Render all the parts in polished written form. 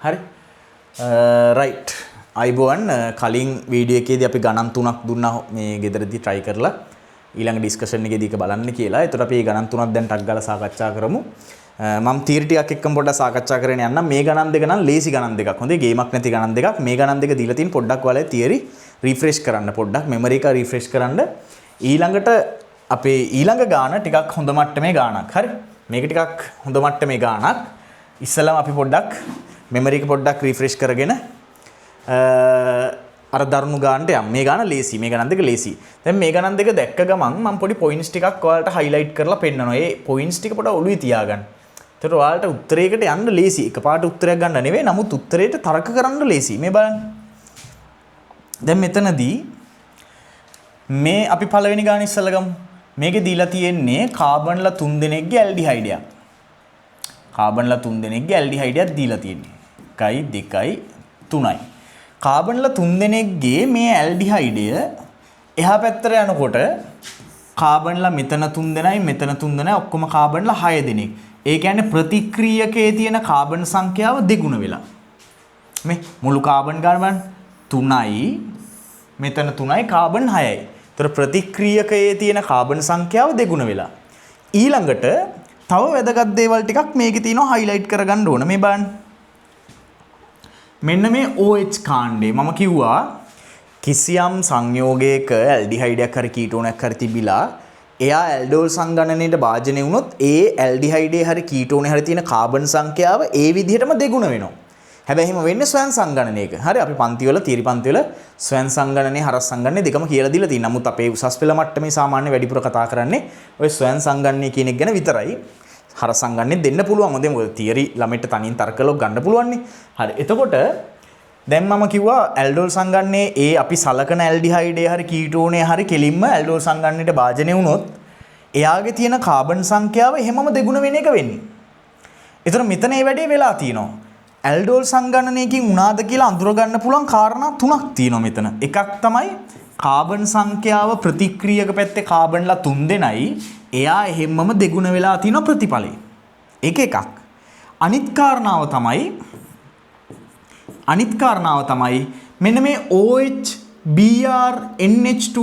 හරි රයිට් අයිබෝන් කලින් වීඩියෝ එකේදී අපි ගණන් තුනක් දුන්නා මේ ගෙදරදී try කරලා ඊළඟ ඩිස්කෂන් එකේදී ඒක බලන්න කියලා. ඒතර අපි මේ ගණන් තුනක් දැන් ටක් ගාලා සාකච්ඡා කරමු. මම තියරි ටිකක් එක්කම පොඩ්ඩක් සාකච්ඡා කරගෙන යන්නම්. මේ ගණන් දෙක නම් ලේසි ගණන් දෙකක්. හොඳේ ගේමක් නැති ගණන් දෙකක්. මේ ගණන් දෙක දීලා තියෙන පොඩ්ඩක් ඔයාලා තියරි රිෆ්‍රෙෂ් කරන්න පොඩ්ඩක් මෙමරි එක රිෆ්‍රෙෂ් කරන්න. ඊළඟට අපේ ඊළඟ ගාන ටිකක් හොඳ මට්ටමේ ගානක්. හරි. මේක ටිකක් හොඳ මට්ටමේ ගානක්. ඉස්සෙල්ලාම අපි පොඩ්ඩක් මෙමරි එක පොඩ්ඩක් රිෆ්‍රෙෂ් කරගෙන අර දරුණු ගානට යම්. මේ ගාන ලේසි. මේ ගණන් දෙක ලේසි. දැන් මේ ගණන් දෙක දැක්ක ගමන් මම පොඩි පොයින්ට්ස් ටිකක් ඔයාලට highlight කරලා පෙන්නනවා. ඒ පොයින්ට්ස් ටික පොඩ්ඩක් ඔළුවේ තියාගන්න. ඒතර ඔයාලට උත්තරයකට යන්න ලේසි. එකපාරට උත්තරයක් ගන්න නෙවෙයි. නමුත් උත්තරේට තර්ක කරන්න ලේසි. මේ බලන්න. දැන් මෙතනදී මේ අපි පළවෙනි ගාන ඉස්සලා ගමු. මේකේ දීලා තියෙන්නේ කාබන්ලා 3 දෙනෙක්ගේ ඇල්ඩිහයිඩයක්. කාබන්ලා 3 දෙනෙක්ගේ ඇල්ඩිහයිඩයක් දීලා තියෙන්නේ. 1 2 3යි. කාබන්ලා 3 දෙනෙක්ගේ මේ ඇල්ඩිහයිඩය එහා පැත්තට යනකොට කාබන්ලා මෙතන 3 දෙනයි මෙතන 3 දෙනයි ඔක්කොම කාබන්ලා 6 දෙනෙක්. ඒ කියන්නේ ප්‍රතික්‍රියකයේ තියෙන කාබන් සංඛ්‍යාව දෙගුණ වෙලා. මේ මුළු කාබන් ගාන බලන්න 3යි මෙතන 3යි කාබන් 6යි. ඒතර ප්‍රතික්‍රියකයේ තියෙන කාබන් සංඛ්‍යාව දෙගුණ වෙලා. ඊළඟට තව වැදගත් දේවල් ටිකක් මේකේ තියෙනවා highlight කරගන්න ඕන. මේ බලන්න. මෙන්න මේ OH කාණ්ඩේ මම කිව්වා කිසියම් සංයෝගයක ඇල්ඩිහයිඩයක් හරි කීටෝනයක් හරි තිබිලා එයා ඇල්ඩෝල් සංගණනයට භාජනය වුණොත් ඒ ඇල්ඩිහයිඩේ හරි කීටෝනේ හරි තියෙන කාබන් සංඛ්‍යාව ඒ විදිහටම දෙගුණ වෙනවා. හැබැයි එහෙම වෙන්නේ ස්වයං සංගණනයක. හරි අපි පන්තිවල තියරි පන්තිවල ස්වයං සංගණනය හරස් සංගණනය දෙකම කියලා දීලා තියෙනවා. නමුත් අපේ උසස් පෙළ මට්ටමේ සාමාන්‍ය වැඩිපුර කතා කරන්නේ ඔය ස්වයං සංගණනය කියන එක ගැන විතරයි. හරස් සංගණනය දෙන්න පුළුවන්. මොකද තියරි ළමයිට තනියෙන් තර්කලොක් ගන්න පුළුවන් නේ. හරි. එතකොට දැන් මම කිව්වා ඇල්ඩෝල් සංගණනයේ ඒ අපි සලකන ඇල්ඩිහයිඩේ හරි කීටෝනේ හරි කෙලින්ම ඇල්ඩෝල් සංගණනයට භාජනය වුණොත් එයාගේ තියෙන කාබන් සංඛ්‍යාව එහෙමම දෙගුණ වෙන එක වෙන්නේ. ඒතර මෙතන මේ වැඩේ වෙලා තියෙනවා. ඇල්ඩෝල් සංගණනයකින් උනාද කියලා අඳුර ගන්න පුළුවන් කාරණා තුනක් තියෙනවා මෙතන. එකක් තමයි කාබන් සංඛ්‍යාව ප්‍රතික්‍රියක පැත්තේ කාබන්ලා 3 දෙනයි එයා එහෙම්මම දෙගුණ වෙලා තියෙන ප්‍රතිඵලය. ඒක එකක්. අනිත් කාරණාව තමයි මෙන්න මේ OH Br NH2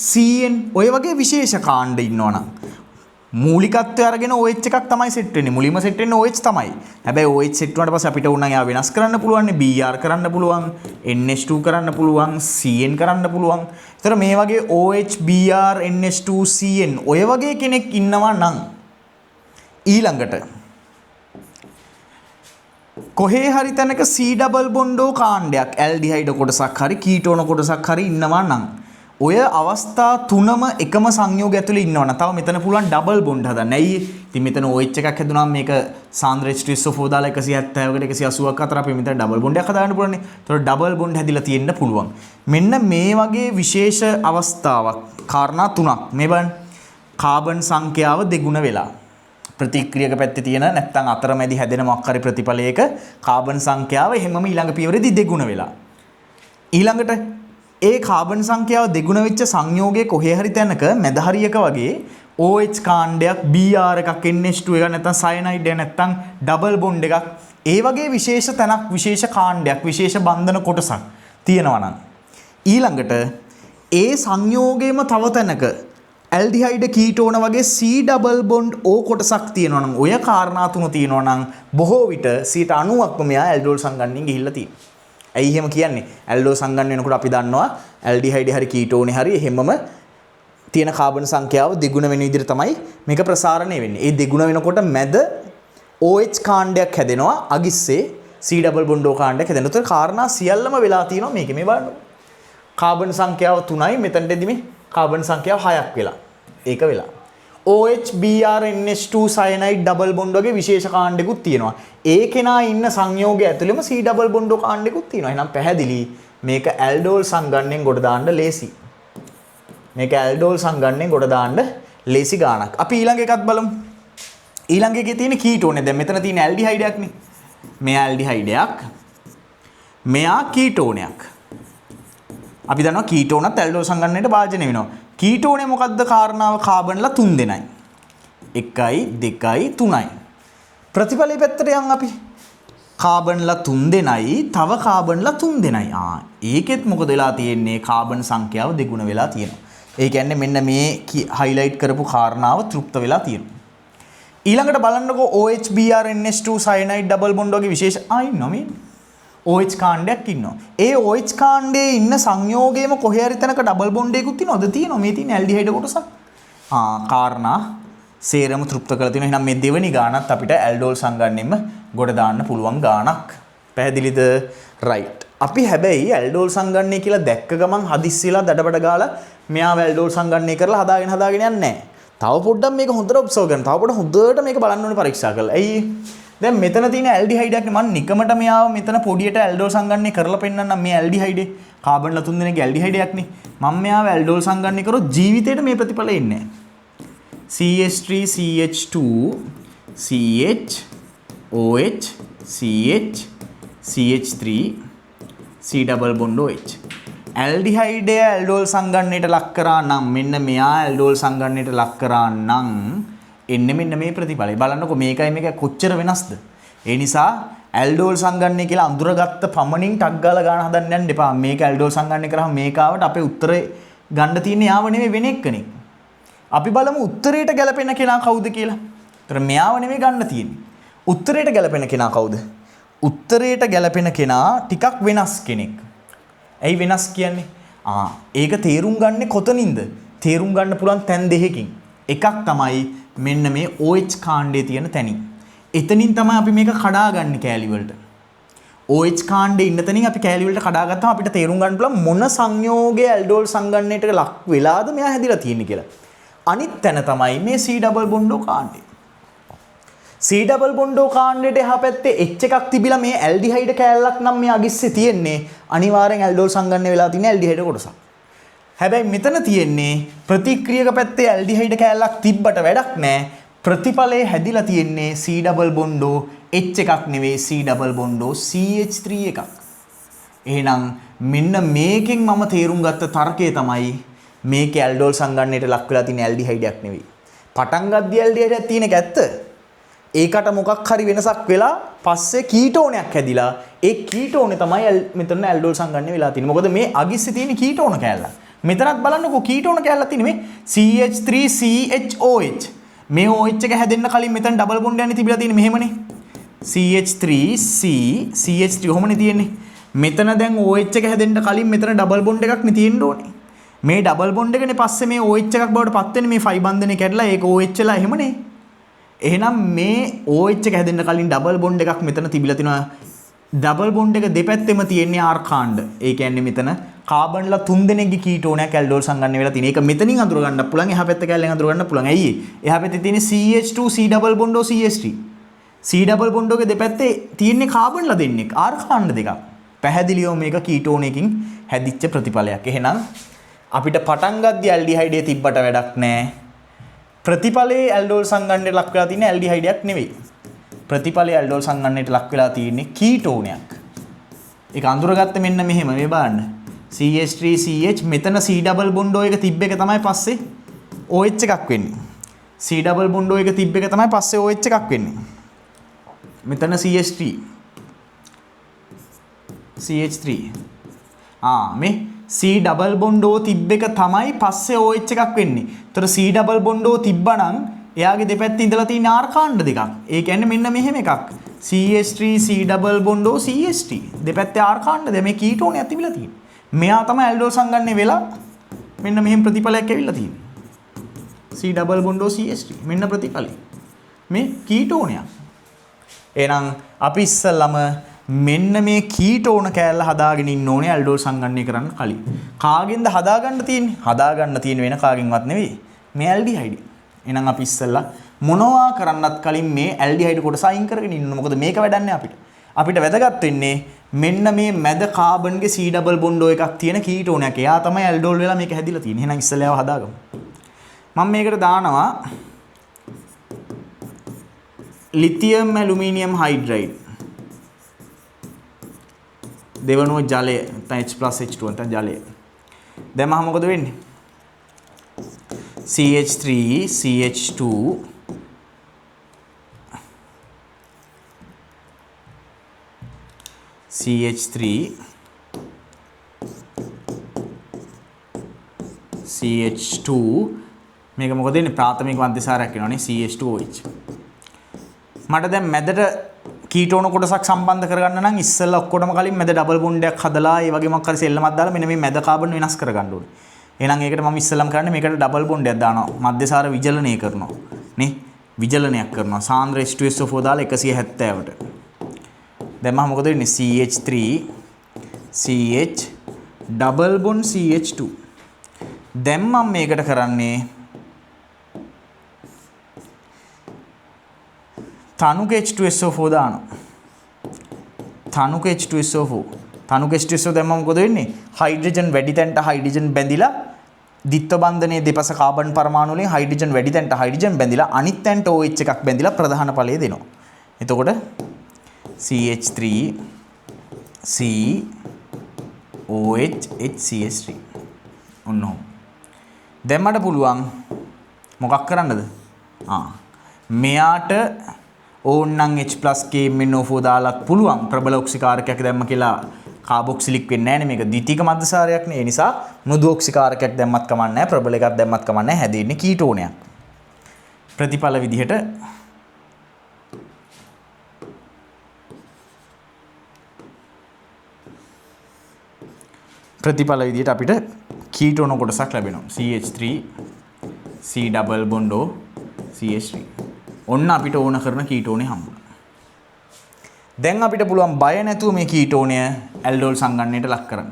CN ඔය වගේ විශේෂ කාණ්ඩ ඉන්නවනම් මූලිකත්වය අරගෙන OH එකක් තමයි සෙට් වෙන්නේ. මුලින්ම සෙට් වෙන්නේ OH තමයි. හැබැයි OH සෙට් වුණාට පස්සේ අපිට උනම් එයා වෙනස් කරන්න පුළුවන් නේ. Br කරන්න පුළුවන්, NH2 කරන්න පුළුවන්, CN කරන්න පුළුවන්. ඒතර මේ වගේ OH Br NH2 CN ඔය වගේ කෙනෙක් ඉන්නවා නම් ඊළඟට කොහේ හරි තැනක C ඩබල් බොන්ඩෝ කාණ්ඩයක් ඇල්ඩිහයිඩ කොටසක් හරි කීටෝන කොටසක් හරි ඉන්නවා නම් ඔය අවස්ථා තුනම එකම සංයෝගය ඇතුලේ ඉන්නවනම් තව මෙතන පුළුවන් ඩබල් බොන්ඩ් හදන්න. ඇයි? ඉතින් මෙතන OH එකක් හැදුනම මේක සාන්ද්‍ර H2SO4 දාලා 170කට 180ක් අතර අපි මෙතන ඩබල් බොන්ඩ් එකක් හදාගන්න පුළුවන් නේ. ඒතකොට ඩබල් බොන්ඩ් හැදිලා තියෙන්න පුළුවන්. මෙන්න මේ වගේ විශේෂ අවස්ථාවක් කාරණා තුනක්. මේ බලන්න. කාබන් සංඛ්‍යාව දෙගුණ වෙලා. ප්‍රතික්‍රියක පැත්තේ තියෙන නැත්නම් අතරමැදි හැදෙන මොකක් හරි ප්‍රතිඵලයක කාබන් සංඛ්‍යාව එහෙමම ඊළඟ පියවරේදී දෙගුණ වෙලා. ඊළඟට ඒ කාබන් සංඛ්‍යාව දෙගුණ වෙච්ච සංයෝගයේ කොහේ හරි තැනක මැද හරියක වගේ OH කාණ්ඩයක් Br එකක් NH2 එකක් නැත්නම් සයනයිඩ් එක නැත්නම් ඩබල් බොන්ඩ් එකක් ඒ වගේ විශේෂ තැනක් විශේෂ කාණ්ඩයක් විශේෂ බන්ධන කොටසක් තියෙනවා නම් ඊළඟට ඒ සංයෝගයේම තව තැනක ඇල්ඩිහයිඩ් කීටෝන වගේ C ඩබල් බොන්ඩ් O කොටසක් තියෙනවා නම් ඔය කාරණා තුන තියෙනවා නම් බොහෝ විට 90%ක්ම මෙයා ඇල්ඩෝල් සංගණනයෙන් ගිහිල්ලා තියෙනවා. ඇයි එහෙම කියන්නේ? ඇල්ඩෝල් සංගණන වෙනකොට අපි දන්නවා ඇල්ඩිහයිඩ් හරි කීටෝනේ හරි එහෙමම තියෙන කාබන් සංඛ්‍යාව දෙගුණ වෙන විදිහට තමයි මේක ප්‍රසාරණය වෙන්නේ. ඒ දෙගුණ වෙනකොට මැද OH කාණ්ඩයක් හැදෙනවා අගිස්සේ C ඩබල් බොන්ඩ් O කාණ්ඩයක් හැදෙනවා. ඒතර කාරණා සියල්ලම වෙලා තියෙනවා මේකේ. මේ බලන්න. කාබන් සංඛ්‍යාව 3යි මෙතනදී මේ කාබන් සංඛ්‍යාව 6ක් වෙලා. ඒක වෙලා. OH Br NH2 cyanide double bond වගේ විශේෂ කාණ්ඩෙකුත් තියෙනවා. ඒ කෙනා ඉන්න සංයෝගය ඇතුළෙම C double bond කාණ්ඩෙකුත් තියෙනවා. එහෙනම් පැහැදිලි මේක ඇල්ඩෝල් සංගණනයෙන් ගොඩ දාන්න ලේසි. මේක ඇල්ඩෝල් සංගණනයෙන් ගොඩ දාන්න ලේසි ගාණක්. අපි ඊළඟ එකත් බලමු. ඊළඟ එකේ තියෙන කීටෝනේ. දැන් මෙතන තියෙන ඇල්ඩිහයිඩයක් නේ. මෙයා ඇල්ඩිහයිඩයක්. මෙයා කීටෝනයක්. අපි දන්නවා කීටෝනත් ඇල්ඩෝල් සංගණනයට භාජනය වෙනවා. කීටෝනේ මොකද්ද කාරණාව? කාබන්ලා 3 දෙනයි. 1 2 3යි. ප්‍රතිඵලයේ පැත්තට යන් අපි කාබන්ලා 3 දෙනයි තව කාබන්ලා 3 දෙනයි. ඒකෙත් මොකද වෙලා තියෙන්නේ? කාබන් සංඛ්‍යාව දෙගුණ වෙලා තියෙනවා. ඒ කියන්නේ මෙන්න මේ highlight කරපු කාරණාව තෘප්ත වෙලා තියෙනවා. ඊළඟට බලන්නකෝ OHBrNH2 cyanide double bond වගේ විශේෂ ඉන්නවා මේ. OH කාණ්ඩයක් ඉන්නවා. ඒ OH කාණ්ඩයේ ඉන්න සංයෝගයේම කොහේ හරි තැනක double bond එකකුත් තියෙනවද? තියෙනවා. මේ තියෙන ඇල්ඩිහයිඩ් කොටසක්. කාරණා සේරම තෘප්ත කරලා තියෙනවා. එහෙනම් මේ දෙවෙනි ගානත් අපිට ඇල්ඩෝල් සංගණනෙම ගොඩ දාන්න පුළුවන් ගානක්. පැහැදිලිද? right. අපි හැබැයි ඇල්ඩෝල් සංගණනය කියලා දැක්ක ගමන් හදිස්සියලා දඩබඩ ගාලා මෙයාව ඇල්ඩෝල් සංගණනය කරලා හදාගෙන යන්නේ නැහැ. තව පොඩ්ඩක් මේක හොඳට ඔබ්සර්ව් කරන්න. තව පොඩ්ඩක් හොඳට මේක බලන්න ඕනේ පරීක්ෂා කරලා. ඇයි? දැන් මෙතන තියෙන ඇල්ඩිහයිඩයක් නේ මම නිකමට මෙයාව මෙතන පොඩියට ඇල්ඩෝල් සංගණනය කරලා පෙන්නන්නම්. මේ ඇල්ඩිහයිඩේ කාබන්ලා 3 දෙනෙක්ගේ ඇල්ඩිහයිඩයක් නේ. මම මෙයාව ඇල්ඩෝල් සංගණනය කරොත් ජීවිතේට මේ ප්‍රතිඵල එන්නේ නැහැ. CH3 CH2 CH OH CH CH3 C double bond OH ඇල්ඩිහයිඩය ඇල්ඩෝල් සංගණනයට ලක් කරා නම් මෙන්න මෙයා ඇල්ඩෝල් සංගණනයට ලක් කරා නම් එන්නේ මෙන්න මේ ප්‍රතිඵලය. බලන්නකො මේකයි මේක කොච්චර වෙනස්ද? ඒ නිසා ඇල්ඩෝල් සංගණනය කියලා අඳුරගත්ත පමණින් ටක් ගාලා ගන්න හදන්න යන්න එපා. මේක ඇල්ඩෝල් සංගණනය කරාම මේකාවට අපේ උත්තරේ ගන්න තියෙන්නේ යාව නෙමෙයි වෙන එක්කනේ. අපි බලමු උත්තරයට ගැලපෙන කෙනා කවුද කියලා. ඒතර මෙයාව නෙමෙයි ගන්න තියෙන්නේ. උත්තරයට ගැලපෙන කෙනා කවුද? උත්තරයට ගැලපෙන කෙනා ටිකක් වෙනස් කෙනෙක්. ඇයි වෙනස් කියන්නේ? ඒක තේරුම් ගන්නේ කොතනින්ද? තේරුම් ගන්න පුළුවන් තැන් දෙකකින්. එකක් තමයි මෙන්න මේ OH කාණ්ඩයේ තියෙන තැනින්. එතනින් තමයි අපි මේක කඩාගන්නේ කෑලි වලට. OH කාණ්ඩේ ඉන්න තැනින් අපි කෑලි වලට කඩාගත්තාම අපිට තේරුම් ගන්න පුළුවන් මොන සංයෝගයේ ඇල්ඩෝල් සංගණනයට ලක් වෙලාද මෙයා හැදිලා තියෙන්නේ කියලා. අනිත් තැන තමයි මේ C double bond කාණ්ඩය. C double bond කාණ්ඩයට එහා පැත්තේ H එකක් තිබිලා මේ ඇල්ඩිහයිඩ් කෑල්ලක් නම් මේ අගිස්සේ තියෙන්නේ අනිවාර්යෙන් ඇල්ඩෝල් සංගණනය වෙලා තියෙන ඇල්ඩිහයිඩ් කොටසක්. හැබැයි මෙතන තියෙන්නේ ප්‍රතික්‍රියක පැත්තේ ඇල්ඩිහයිඩ් කෑල්ලක් තිබ්බට වැඩක් නැහැ. ප්‍රතිඵලයේ හැදිලා තියෙන්නේ C double bond H එකක් නෙවෙයි C double bond CH3 එකක්. එහෙනම් මෙන්න මේකෙන් මම තේරුම් ගත්ත තර්කය තමයි මේකේ ඇල්ඩෝල් සංගණනයට ලක් වෙලා තියෙන ඇල්ඩිහයිඩයක් නෙවෙයි. පටන් ගද්දී ඇල්ඩිහයිඩයක් තියෙන එක ඇත්ත. ඒකට මොකක් හරි වෙනසක් වෙලා පස්සේ කීටෝනයක් හැදිලා ඒ කීටෝනේ තමයි මෙතන ඇල්ඩෝල් සංගණනය වෙලා තියෙන්නේ. මොකද මේ අගිස්සේ තියෙන කීටෝන කෑල්ල. මෙතනත් බලන්නකෝ කීටෝන කෑල්ලක් තියෙන්නේ මේ CH3CHOH. මේ OH එක හැදෙන්න කලින් මෙතන ඩබල් බොන්ඩ් යන්නේ තිබිලා තියෙන්නේ මෙහෙමනේ. CH3C CH3 කොහොමනේ තියෙන්නේ? මෙතන දැන් OH එක හැදෙන්න කලින් මෙතන ඩබල් බොන්ඩ් එකක් නේ තියෙන්න ඕනේ. මේ ඩබල් බොන්ඩ් එකනේ පස්සේ මේ OH එකක් බවට පත් වෙන්නේ මේ ෆයි බන්ධනේ කැඩලා ඒක OH වෙලා එහෙමනේ. එහෙනම් මේ OH එක හැදෙන්න කලින් ඩබල් බොන්ඩ් එකක් මෙතන තිබිලා තිනවා. ඩබල් බොන්ඩ් එක දෙපැත්තෙම තියෙන්නේ R කාණ්ඩ. ඒ කියන්නේ මෙතන කාබන්ලා 3 දෙනෙක්ගේ කීටෝනයක් ඇල්ඩෝල් සංගණනය වෙලා තියෙන. ඒක මෙතනින් අඳුර ගන්න පුළුවන්. එහා පැත්ත කැලෙන් අඳුර ගන්න පුළුවන්. ඇයි ඒ? එහා පැත්තේ තියෙන CH2 C double bond CH3. C double bond එකේ දෙපැත්තේ තියෙන්නේ කාබන්ලා දෙන්නෙක්. R කාණ්ඩ දෙකක්. පැහැදිලිවම මේක කීටෝනයකින් හැදිච්ච ප්‍රතිඵලයක්. එහෙනම් අපිට පටන් ගද්දී ඇල්ඩිහයිඩේ තිබ්බට වැඩක් නැහැ. ප්‍රතිඵලයේ ඇල්ඩෝල් සංගණනයට ලක් වෙලා තියෙන ඇල්ඩිහයිඩයක් නෙවෙයි. ප්‍රතිඵලයේ ඇල්ඩෝල් සංගණනයට ලක් වෙලා තියෙන්නේ කීටෝනයක්. ඒක අඳුරගත්ත මෙන්න මෙහෙම මේ බලන්න. CH3CH මෙතන C double bond එක තිබ්බ එක තමයි පස්සේ OH එකක් වෙන්නේ. C double bond එක තිබ්බ එක තමයි පස්සේ OH එකක් වෙන්නේ. මෙතන CH3 CH3 මේ C double bond තිබ්බ එක තමයි පස්සේ OH එකක් වෙන්නේ. ඒතර C double bond තිබ්බනම් එයාගේ දෙපැත්තේ ඉඳලා තියෙන R කාණ්ඩ දෙකක්. ඒ කියන්නේ මෙන්න මෙහෙම එකක්. CH3 C double bond CH3 දෙපැත්තේ R කාණ්ඩ දෙක මේ කීටෝනයක් තිබිලා තියෙන්නේ. මෙයා තමයි ඇල්ඩෝල් සංගණනය වෙලා මෙන්න මෙහෙම ප්‍රතිඵලයක් ඇවිල්ලා තියෙන්නේ. C double bond CH3 මෙන්න ප්‍රතිඵලය. මේ කීටෝනයක්. එහෙනම් අපි ඉස්සල්ලාම මෙන්න මේ කීටෝන කෑල්ල හදාගෙන ඉන්න ඕනේ ඇල්ඩෝල් සංගණනය කරන්න කලින්. කාගෙන්ද හදාගන්න තියෙන්නේ? හදාගන්න තියෙන වෙන කාගෙන්වත් නෙවෙයි. මේ ඇල්ඩිහයිඩ්. එහෙනම් අපි ඉස්සල්ලා මොනවා කරන්නත් කලින් මේ ඇල්ඩිහයිඩ් කොටස අයින් කරගෙන ඉන්න. මොකද මේක වැඩන්නේ අපිට. අපිට වැදගත් වෙන්නේ මෙන්න මේ මැද කාබන්ගේ C double bond එකක් තියෙන කීටෝනයක්. එයා තමයි ඇල්ඩෝල් වෙලා මේක හැදිලා තියෙන්නේ. එහෙනම් ඉස්සල්ලා ඒව හදාගමු. මම මේකට දානවා ලිතියම් ඇලුමිනියම් හයිඩ්‍රයිඩ්. දෙවනුව ජලය නැත්නම් H+H2 නැත්නම් ජලය. දැන් මම මොකද වෙන්නේ? CH3 CH2 CH3 CH2 මේක මොකද වෙන්නේ ප්‍රාථමික මධ්‍යසාරයක් වෙනවනේ CH2OH. මට දැන් මැදට කීටෝන කොටසක් සම්බන්ධ කරගන්න නම් ඉස්සෙල්ලා ඔක්කොටම කලින් මැද ඩබල් බොන්ඩයක් හදලා ඒ වගේ මොකක් හරි සෙල්ලමක් දාලා මෙන්න මේ මැද කාබන් වෙනස් කරගන්න ඕනේ. එහෙනම් ඒකට මම ඉස්සෙල්ලාම කරන්නේ මේකට ඩබල් බොන්ඩයක් දානවා. මධ්‍යසාර විජලනය කරනවා. නේ? විජලනයක් කරනවා. සාන්ද්‍ර H2SO4 දාලා 170ට. දැන් මම මොකද වෙන්නේ CH3 CH double bond CH2. දැන් මම මේකට කරන්නේ තනුක H2SO4 දානවා. තනුක H2SO4. තනුක H2SO දැන් මම මොකද වෙන්නේ? හයිඩ්‍රජන් වැඩි තැනට හයිඩ්‍රජන් බැඳිලා ද්විත්ව බන්ධනයේ දෙපස කාබන් පරමාණු වලින් හයිඩ්‍රජන් වැඩි තැනට හයිඩ්‍රජන් බැඳිලා අනිත් තැනට OH එකක් බැඳිලා ප්‍රධාන ඵලය දෙනවා. එතකොට CH3 C OH HCH3 ඔන්න ඔහොම. දැන් මට පුළුවන් මොකක් කරන්නද? මෙයාට ඕන්නම් H+K MnO4 දාලත් පුළුවන් ප්‍රබල ඔක්සිකාරකයක් දැම්ම කියලා කාබොක්සිලික් වෙන්නේ නැහැ නේ මේක ද්විතීක මධ්‍යසාරයක් නේ. ඒ නිසා මෘදු ඔක්සිකාරකයක් දැම්මත් කමක් නැහැ ප්‍රබල එකක් දැම්මත් කමක් නැහැ හැදෙන්නේ කීටෝනයක්. ප්‍රතිඵල විදිහට අපිට කීටෝන කොටසක් ලැබෙනවා. CH3 C double bond O CH3. ඔන්න අපිට ඕන කරන කීටෝනේ හම්බුණා. දැන් අපිට පුළුවන් බය නැතුව මේ කීටෝනය ඇල්ඩෝල් සංගණනයට ලක් කරන්න.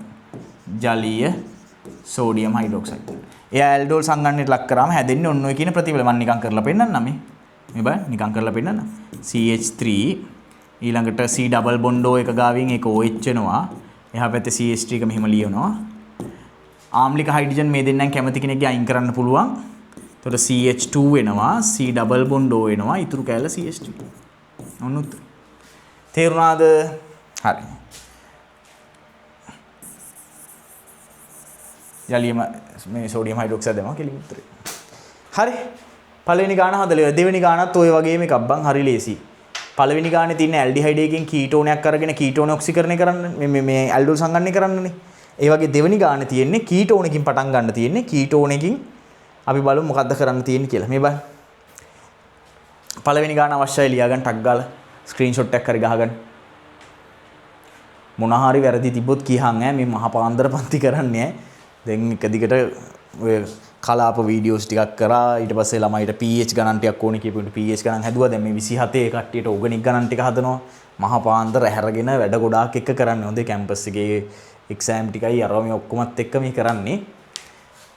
ජලීය සෝඩියම් හයිඩ්‍රොක්සයිඩ්. එයා ඇල්ඩෝල් සංගණනයට ලක් කරාම හැදෙන්නේ ඔන්න ඔය කියන ප්‍රතිඵල. මම නිකන් කරලා පෙන්නන්නම් මේ. මේ බලන්න නිකන් කරලා පෙන්නන්නම්. CH3 ඊළඟට C ඩබල් බොන්ඩ් O එක ගාවින් ඒක OH වෙනවා. එහා පැත්තේ CH3 එක මෙහෙම ලියනවා. ආම්ලික හයිඩ්‍රජන් මේ දෙන්නෙන් කැමති කෙනෙක්ගේ අයින් කරන්න පුළුවන්. එතකොට CH2 වෙනවා C ඩබල් බොන්ඩ් O වෙනවා ඊතුරු කැල CH3. ඔන්න උත්තර. තේරුණාද? හරි. ජලියම මේ සෝඩියම් හයිඩ්‍රොක්සයිඩ් දෙනවා කියලා උත්තරේ. හරි. පළවෙනි ගාන හදලා දෙවෙනි ගානත් ওই වගේම එකක් බං හරි ලේසි. පළවෙනි ගානේ තියෙන ඇල්ඩිහයිඩ් එකකින් කීටෝනයක් අරගෙන කීටෝන ඔක්සිකරණය කරන්න මේ ඇල්ඩෝල් සංගණනය කරන්නනේ. ඒ වගේ දෙවෙනි ගානේ තියෙන්නේ කීටෝනකින් පටන් ගන්න තියෙන්නේ කීටෝනකින් අපි බලමු මොකද්ද කරන්න තියෙන්නේ කියලා. මේ බලන්න. පළවෙනි ගාන අවශ්‍යයි ලියා ගන්න ටක් ගාලා ස්ක්‍රීන්ෂොට් එකක් හරි ගහගන්න. මොන හරි වැරදි තිබ්බොත් කියහන් ඈ මේ මහා පාන්දර පන්ති කරන්නේ ඈ. දැන් එක දිගට ඔය කලාප වීඩියෝස් ටිකක් කරා ඊට පස්සේ ළමයිට pH ගණන් ටිකක් ඕනේ කියපුවට pH ගණන් හැදුවා. දැන් මේ 27 කට්ටියට ඕගනික් ගණන් ටික හදනවා. මහා පාන්දර හැරගෙන වැඩ ගොඩාක් එක කරන්නේ. හොඳේ කැම්පස් එකේ එක්සෑම් ටිකයි අරවා මේ ඔක්කොමත් එක්ක මේ කරන්නේ.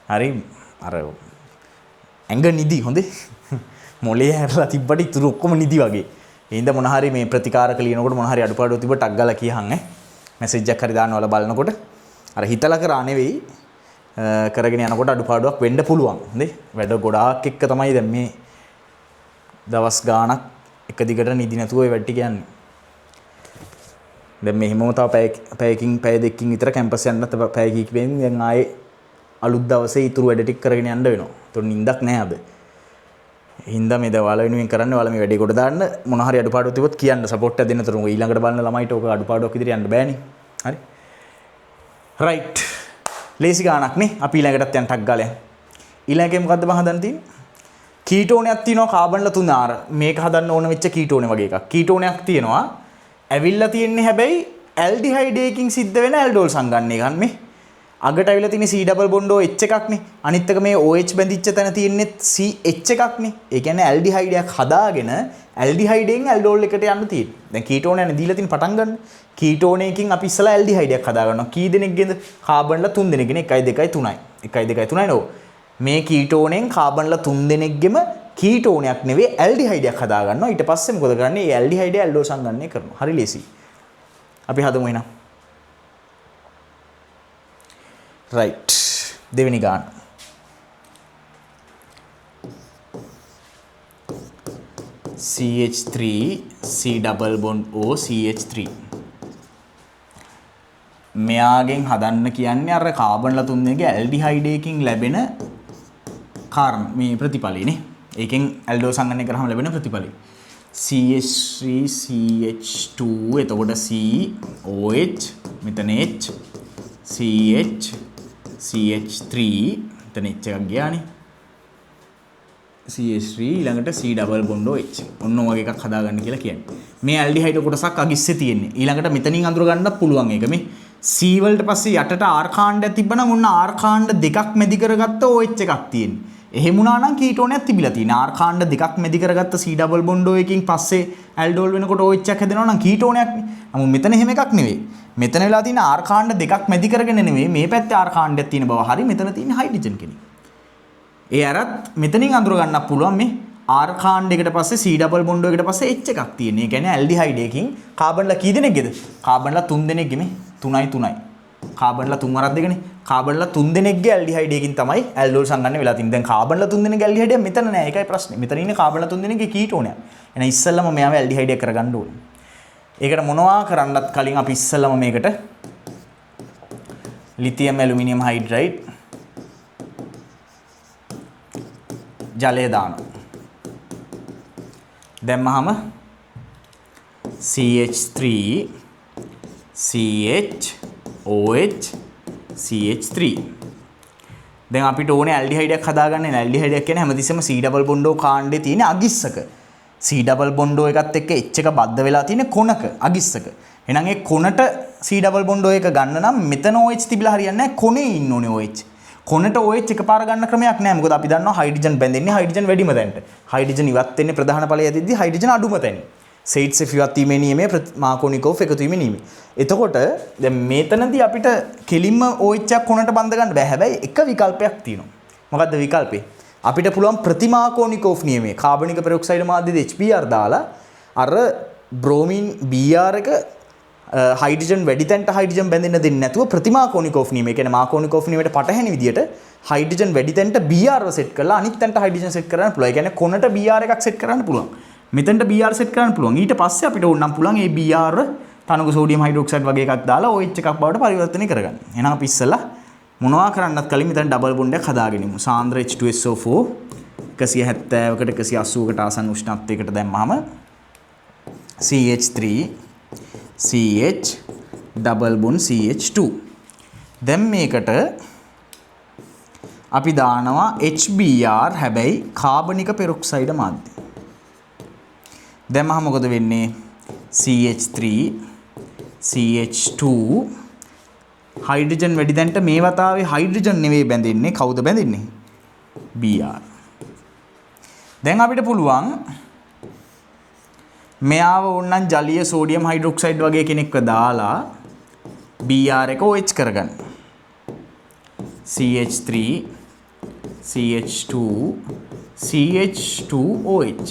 හරි අර ඇඟ නිදි හොඳේ. මොලේ හැරලා තිබ්බට ඉතුරු ඔක්කොම නිදි වගේ. ඒ හින්දා මොන හරි මේ ප්‍රතිකාරක ලියනකොට මොන හරි අඩුපාඩු තිබ්බ ටක් ගාලා කියහන් ඈ. මැසේජ් එකක් හරි දාන්නවල බලනකොට අර හිතලා කරා නෙවෙයි කරගෙන යනකොට අඩුපාඩුවක් වෙන්න පුළුවන්. හොඳේ. වැඩ ගොඩාක් එක්ක තමයි දැන් මේ දවස් ගාණක් එක දිගට නිදි නැතුව ඒ වැඩ ටික යන්නේ. දැන් මේ හිමම තව පැය දෙකකින් විතර කැම්පස් යන්නත් පැය කීපෙන් දැන් ආයේ අලුත් දවසේ ඉතුරු වැඩ ටික කරගෙන යන්න වෙනවා. ඒතකොට නිින්දක් නැහැ අද. හින්දා මේ දවල් වෙනුවෙන් කරන්න ඔයාලා මේ වැඩේ කොට දාන්න මොන හරි අඩුපාඩු තිබොත් කියන්න සපෝට් එක දෙන්න තුරු ඊළඟට බලන ළමයිට ඔක අඩුපාඩුවක් විදිහට යන්න බෑනේ. හරි. රයිට්. ලේසි ගානක් නේ. අපි ඊළඟටත් යන්න ටක් ගාලා. ඊළඟේ මොකද්ද මම හදන්න තියෙන්නේ? කීටෝනයක් තියෙනවා කාබන්ල 3 ආර. මේක හදන්න ඕන වෙච්ච කීටෝනේ වගේ එකක්. කීටෝනයක් තියෙනවා. ඇවිල්ලා තියෙන්නේ හැබැයි ඇල්ඩිහයිඩ් එකකින් සිද්ධ වෙන ඇල්ඩෝල් සංගණනය ගන්න මේ. අගට ඇවිල්ලා තියෙන්නේ C double bond O H එකක් නේ. අනිත් එක මේ OH බැඳිච්ච තැන තියෙන්නේ CH එකක් නේ. ඒ කියන්නේ ඇල්ඩිහයිඩ් එකක් හදාගෙන ඇල්ඩිහයිඩෙන් ඇල්ඩෝල් එකට යන්න තියෙන්නේ. දැන් කීටෝනයනේ දීලා තියෙන පටන් ගන්න. කීටෝනයකින් අපි ඉස්සලා ඇල්ඩිහයිඩ් එකක් හදා ගන්නවා. කී දෙනෙක්ගෙන්ද? කාබන්ලා 3 දෙනෙක්ගෙන 1 2 3යි. 1 2 3යි නෝ. මේ කීටෝනෙන් කාබන්ලා 3 දෙනෙක්ගෙම කීටෝනයක් නෙවෙයි ඇල්ඩිහයිඩ් එකක් හදා ගන්නවා. ඊට පස්සේ මොකද කරන්නේ? මේ ඇල්ඩිහයිඩ් ඇල්ඩෝල් සංගණනය කරනවා. හරි ලේසි. අපි හදමු එහෙනම්. right දෙවෙනි ගාන CH3 C double bond O CH3 මෙයාගෙන් හදන්න කියන්නේ අර කාබන්ලා 3 දෙනෙක්ගේ ඇල්ඩිහයිඩ් එකකින් ලැබෙන කාර්බන් මේ ප්‍රතිඵලයනේ. ඒකෙන් ඇල්ඩෝල් සංගණනය කරාම ලැබෙන ප්‍රතිඵලය. CH3 CH2 එතකොට C OH මෙතන H CH CH3 මෙතන H එකක් ගියානේ CH3 ඊළඟට C ඩබල් බොන්ඩ් OH ඔන්න ඔය එකක් හදාගන්න කියලා කියන්නේ. මේ ඇල්ඩිහයිඩ් කොටසක් අගිස්සේ තියෙන්නේ. ඊළඟට මෙතනින් අඳුර ගන්නත් පුළුවන් ඒක මේ C වලට පස්සේ යටට R කාණ්ඩයක් තිබ්බනම් ඔන්න R කාණ්ඩ දෙකක් මැදි කරගත්ත OH එකක් තියෙන්නේ. එහෙම වුණා නම් කීටෝනයක් තිබිලා තියෙනවා. R කාණ්ඩ දෙකක් මැදි කරගත්ත C ඩබල් බොන්ඩ් OH එකකින් පස්සේ ඇල්ඩෝල් වෙනකොට OH එකක් හැදෙනවා නම් කීටෝනයක් නේ. නමුත් මෙතන එහෙම එකක් නෙවෙයි. මෙතන වෙලා තියෙන R කාණ්ඩ දෙකක් මැදි කරගෙන නෙවෙයි මේ පැත්තේ R කාණ්ඩයක් තියෙන බව. හරි මෙතන තියෙන හයිඩ්‍රජන් කෙනෙක්. ඒ අරත් මෙතනින් අඳුර ගන්නත් පුළුවන් මේ R කාණ්ඩයකට පස්සේ C ඩබල් බොන්ඩ් එකකට පස්සේ H එකක් තියෙන. ඒ කියන්නේ ඇල්ඩිහයිඩ් එකකින් කාබන්ලා කී දෙනෙක්ද? කාබන්ලා 3 දෙනෙක්ගේ මේ 3යි. කාබන්ලා 3 වරක් දෙකනේ. කාබන්ලා 3 දෙනෙක්ගේ ඇල්ඩිහයිඩ් එකකින් තමයි ඇල්ඩෝල් සංගන්නේ වෙලා තින්නේ. දැන් කාබන්ලා 3 දෙනෙක්ගේ ඇල්ඩිහයිඩ් එක මෙතන නෑ. ඒකයි ප්‍රශ්නේ. මෙතන ඉන්නේ කාබන්ලා 3 දෙනෙක්ගේ කීටෝනයක්. එහෙනම් ඉස්සෙල්ලම මෙයාව ඇල්ඩිහයිඩ් එක කරගන්න ඕනේ. ඒකට මොනවා කරන්නත් කලින් අපි ඉස්සෙල්ලම මේකට ලිතියම් ඇලුමිනියම් හයිඩ්‍රයිඩ් ජලය දානවා. දැම්මහම CH3 CH OH CH3 දැන් අපිට ඕනේ ඇල්ඩිහයිඩ් එකක් හදාගන්න. ඇල්ඩිහයිඩ් එක කියන්නේ හැමතිස්සෙම C ඩබල් බොන්ඩ් O කාණ්ඩේ තියෙන අගිස්සක. C ඩබල් බොන්ඩ් O එකත් එක්ක H එක බද්ධ වෙලා තියෙන කොනක අගිස්සක. එහෙනම් ඒ කොනට C ඩබල් බොන්ඩ් O එක ගන්න නම් මෙතන OH තිබිලා හරියන්නේ නැහැ. කොනේ ඉන්න ඕනේ OH. කොනට OH එකපාර ගන්න ක්‍රමයක් නැහැ. මොකද අපි දන්නවා හයිඩ්‍රජන් බැඳෙන්නේ හයිඩ්‍රජන් වැඩිම තැනට. හයිඩ්‍රජන් ඉවත් වෙන්නේ ප්‍රධාන ඵලය ඇතිද්දී හයිඩ්‍රජන් අඩුම තැන. සෙයිඩ්ස් ඉවත් වීමේ නියමයේ මාකෝනිකෝව් එකතු වීමේ නියමය. එතකොට දැන් මේතනදී අපිට කෙලින්ම OH එකක් කොනට බඳ ගන්න බෑ. හැබැයි එක විකල්පයක් තියෙනවා. මොකද්ද විකල්පේ? අපිට පුළුවන් ප්‍රතිමාකෝනිකෝව් නියමයේ කාබනික පෙරොක්සයිඩ් මාධ්‍යයේ HBr දාලා අර බ්‍රෝමින් Br එක හයිඩ්‍රජන් වැඩි තැනට හයිඩ්‍රජන් බැඳෙන්න දෙන්නේ නැතුව ප්‍රතිමාකෝනිකෝව් නියමය. ඒ කියන්නේ මාකෝනිකෝව් නියමයට පටහැනි විදියට හයිඩ්‍රජන් වැඩි තැනට Br සෙට් කරලා අනිත් තැනට හයිඩ්‍රජන් සෙට් කරන්න පුළුවන්. ඒ කියන්නේ කොනට Br එකක් සෙට් කරන්න පුළුවන්. මෙතෙන්ට Br සෙට් කරන්න පුළුවන්. ඊට පස්සේ අපිට ඕනම් පුළුවන් මේ Br තනක සෝඩියම් හයිඩ්‍රොක්සයිඩ් වගේ එකක් දාලා OH එකක් බවට පරිවර්තනය කරගන්න. එහෙනම් අපි ඉස්සෙල්ලා මොනවා කරන්නත් කලින් මෙතන ඩබල් බොන්ඩ් එකක් හදාගෙන ඉමු. සාන්ද්‍ර H2SO4 170කට 180කට ආසන්න උෂ්ණත්වයකට දැම්මම CH3 CH double bond CH2. දැන් මේකට අපි දානවා HBr හැබැයි කාබනික පෙරොක්සයිඩ් මාධ්‍ය. දැම්මම මොකද වෙන්නේ? CH3 CH2 හයිඩ්‍රජන් වැඩි දැන්ට මේ වතාවේ හයිඩ්‍රජන් නෙවෙයි බැඳෙන්නේ. කවුද බැඳෙන්නේ? Br. දැන් අපිට පුළුවන් මෙයාව ඕනනම් ජලීය සෝඩියම් හයිඩ්‍රොක්සයිඩ් වගේ කෙනෙක්ව දාලා Br එක OH කරගන්න. CH3 CH2 CH2OH.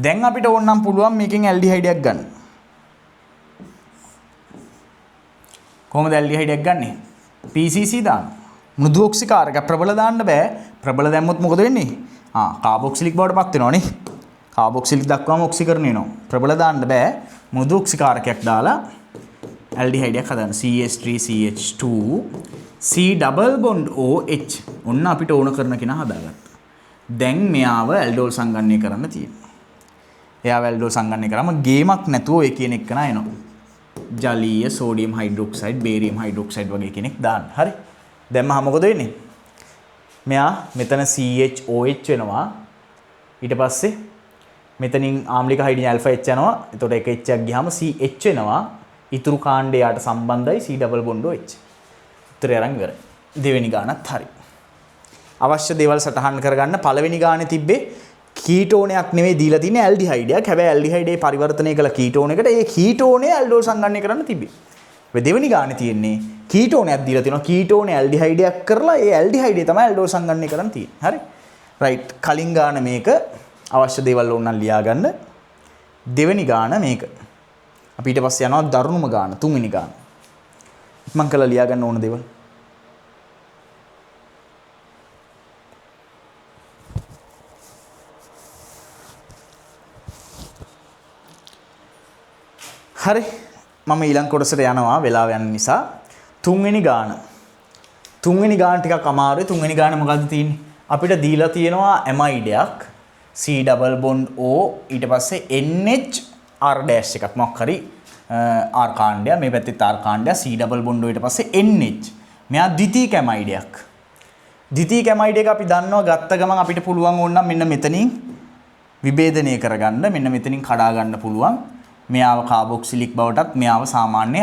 දැන් අපිට ඕනනම් පුළුවන් මේකෙන් ඇල්ඩිහයිඩ් එකක් ගන්න. කොහොමද ඇල්ඩිහයිඩ් එකක් ගන්නෙ? PCC දාන්න. මෘදු ඔක්සිකාරක ප්‍රබල දාන්න බෑ. ප්‍රබල දැම්මොත් මොකද වෙන්නේ? කාබොක්සිලික් බවට පත් වෙනවනේ. කාබොක්සිලික් දක්වාම ඔක්සිකරණය වෙනවා. ප්‍රබල දාන්න බෑ. මෘදු ඔක්සිකාරකයක් දාලා ඇල්ඩිහයිඩ් එකක් හදන්න. CH3 CH2 C double bond OH. ඔන්න අපිට ඕන කරන කෙනා හදාගත්තා. දැන් මෙයාව ඇල්ඩෝල් සංගණනය කරන්න තියෙනවා. එයා ඇල්ඩෝල් සංගණනය කරාම ගේමක් නැතුව ඔය කියන එක නා එනවා. ජලීය සෝඩියම් හයිඩ්‍රොක්සයිඩ් බේරියම් හයිඩ්‍රොක්සයිඩ් වගේ කෙනෙක් දාන්න. හරි. දැම්මම මොකද වෙන්නේ? මෙයා මෙතන CHOH වෙනවා. ඊට පස්සේ මෙතනින් ආම්ලික හයිඩ්‍රජන් ඇල්ෆා H යනවා. එතකොට එක H එකක් ගියාම CH වෙනවා. ඉතුරු කාණ්ඩයට සම්බන්ධයි C ඩබල් බොන්ඩ් OH. උත්තරය අරන් ඉවරයි. දෙවෙනි ගානත් හරි. අවශ්‍ය දේවල් සටහන් කරගන්න පළවෙනි ගානේ තිබ්බේ කීටෝනයක් නෙවෙයි දීලා තියෙන්නේ ඇල්ඩිහයිඩයක්. හැබැයි ඇල්ඩිහයිඩේ පරිවර්තනය කළ කීටෝනයකට ඒ කීටෝනේ ඇල්ඩෝල් සංගණනය කරන්න තිබේ. ඔය දෙවෙනි ගානේ තියෙන්නේ කීටෝනයක් දීලා තියෙනවා. කීටෝනේ ඇල්ඩිහයිඩයක් කරලා ඒ ඇල්ඩිහයිඩේ තමයි ඇල්ඩෝල් සංගණනය කරන්න තියෙන්නේ. හරි. රයිට්. කලින් ගාන මේක අවශ්‍ය දේවල් ඕනනම් ලියා ගන්න. දෙවෙනි ගාන මේක. අපි ඊට පස්සේ යනවා දරුණුම ගාන තුන්වෙනි ගාන. මම කළා ලියා ගන්න ඕන දේවල්. හරි මම ඊළඟ කොටසට යනවා වෙලාව යන නිසා. තුන්වෙනි ගාන ටිකක් අමාරුයි. තුන්වෙනි ගාන මොකද්ද තියෙන්නේ? අපිට දීලා තියෙනවා ඇමයිඩයක්. C double bond O ඊට පස්සේ NH R dash එකක් මොකක් හරි R කාණ්ඩය මේ පැත්තේ R කාණ්ඩය C double bond O ඊට පස්සේ NH මෙයා ද්විතීයික ඇමයිඩයක්. ද්විතීයික ඇමයිඩ එක අපි දන්නවා ගත්ත ගමන් අපිට පුළුවන් ඕනනම් මෙන්න මෙතනින් විභේදනය කරගන්න මෙන්න මෙතනින් කඩා ගන්න පුළුවන්. මෙයාව කාබොක්සිලික් බවටත් මෙයාව සාමාන්‍ය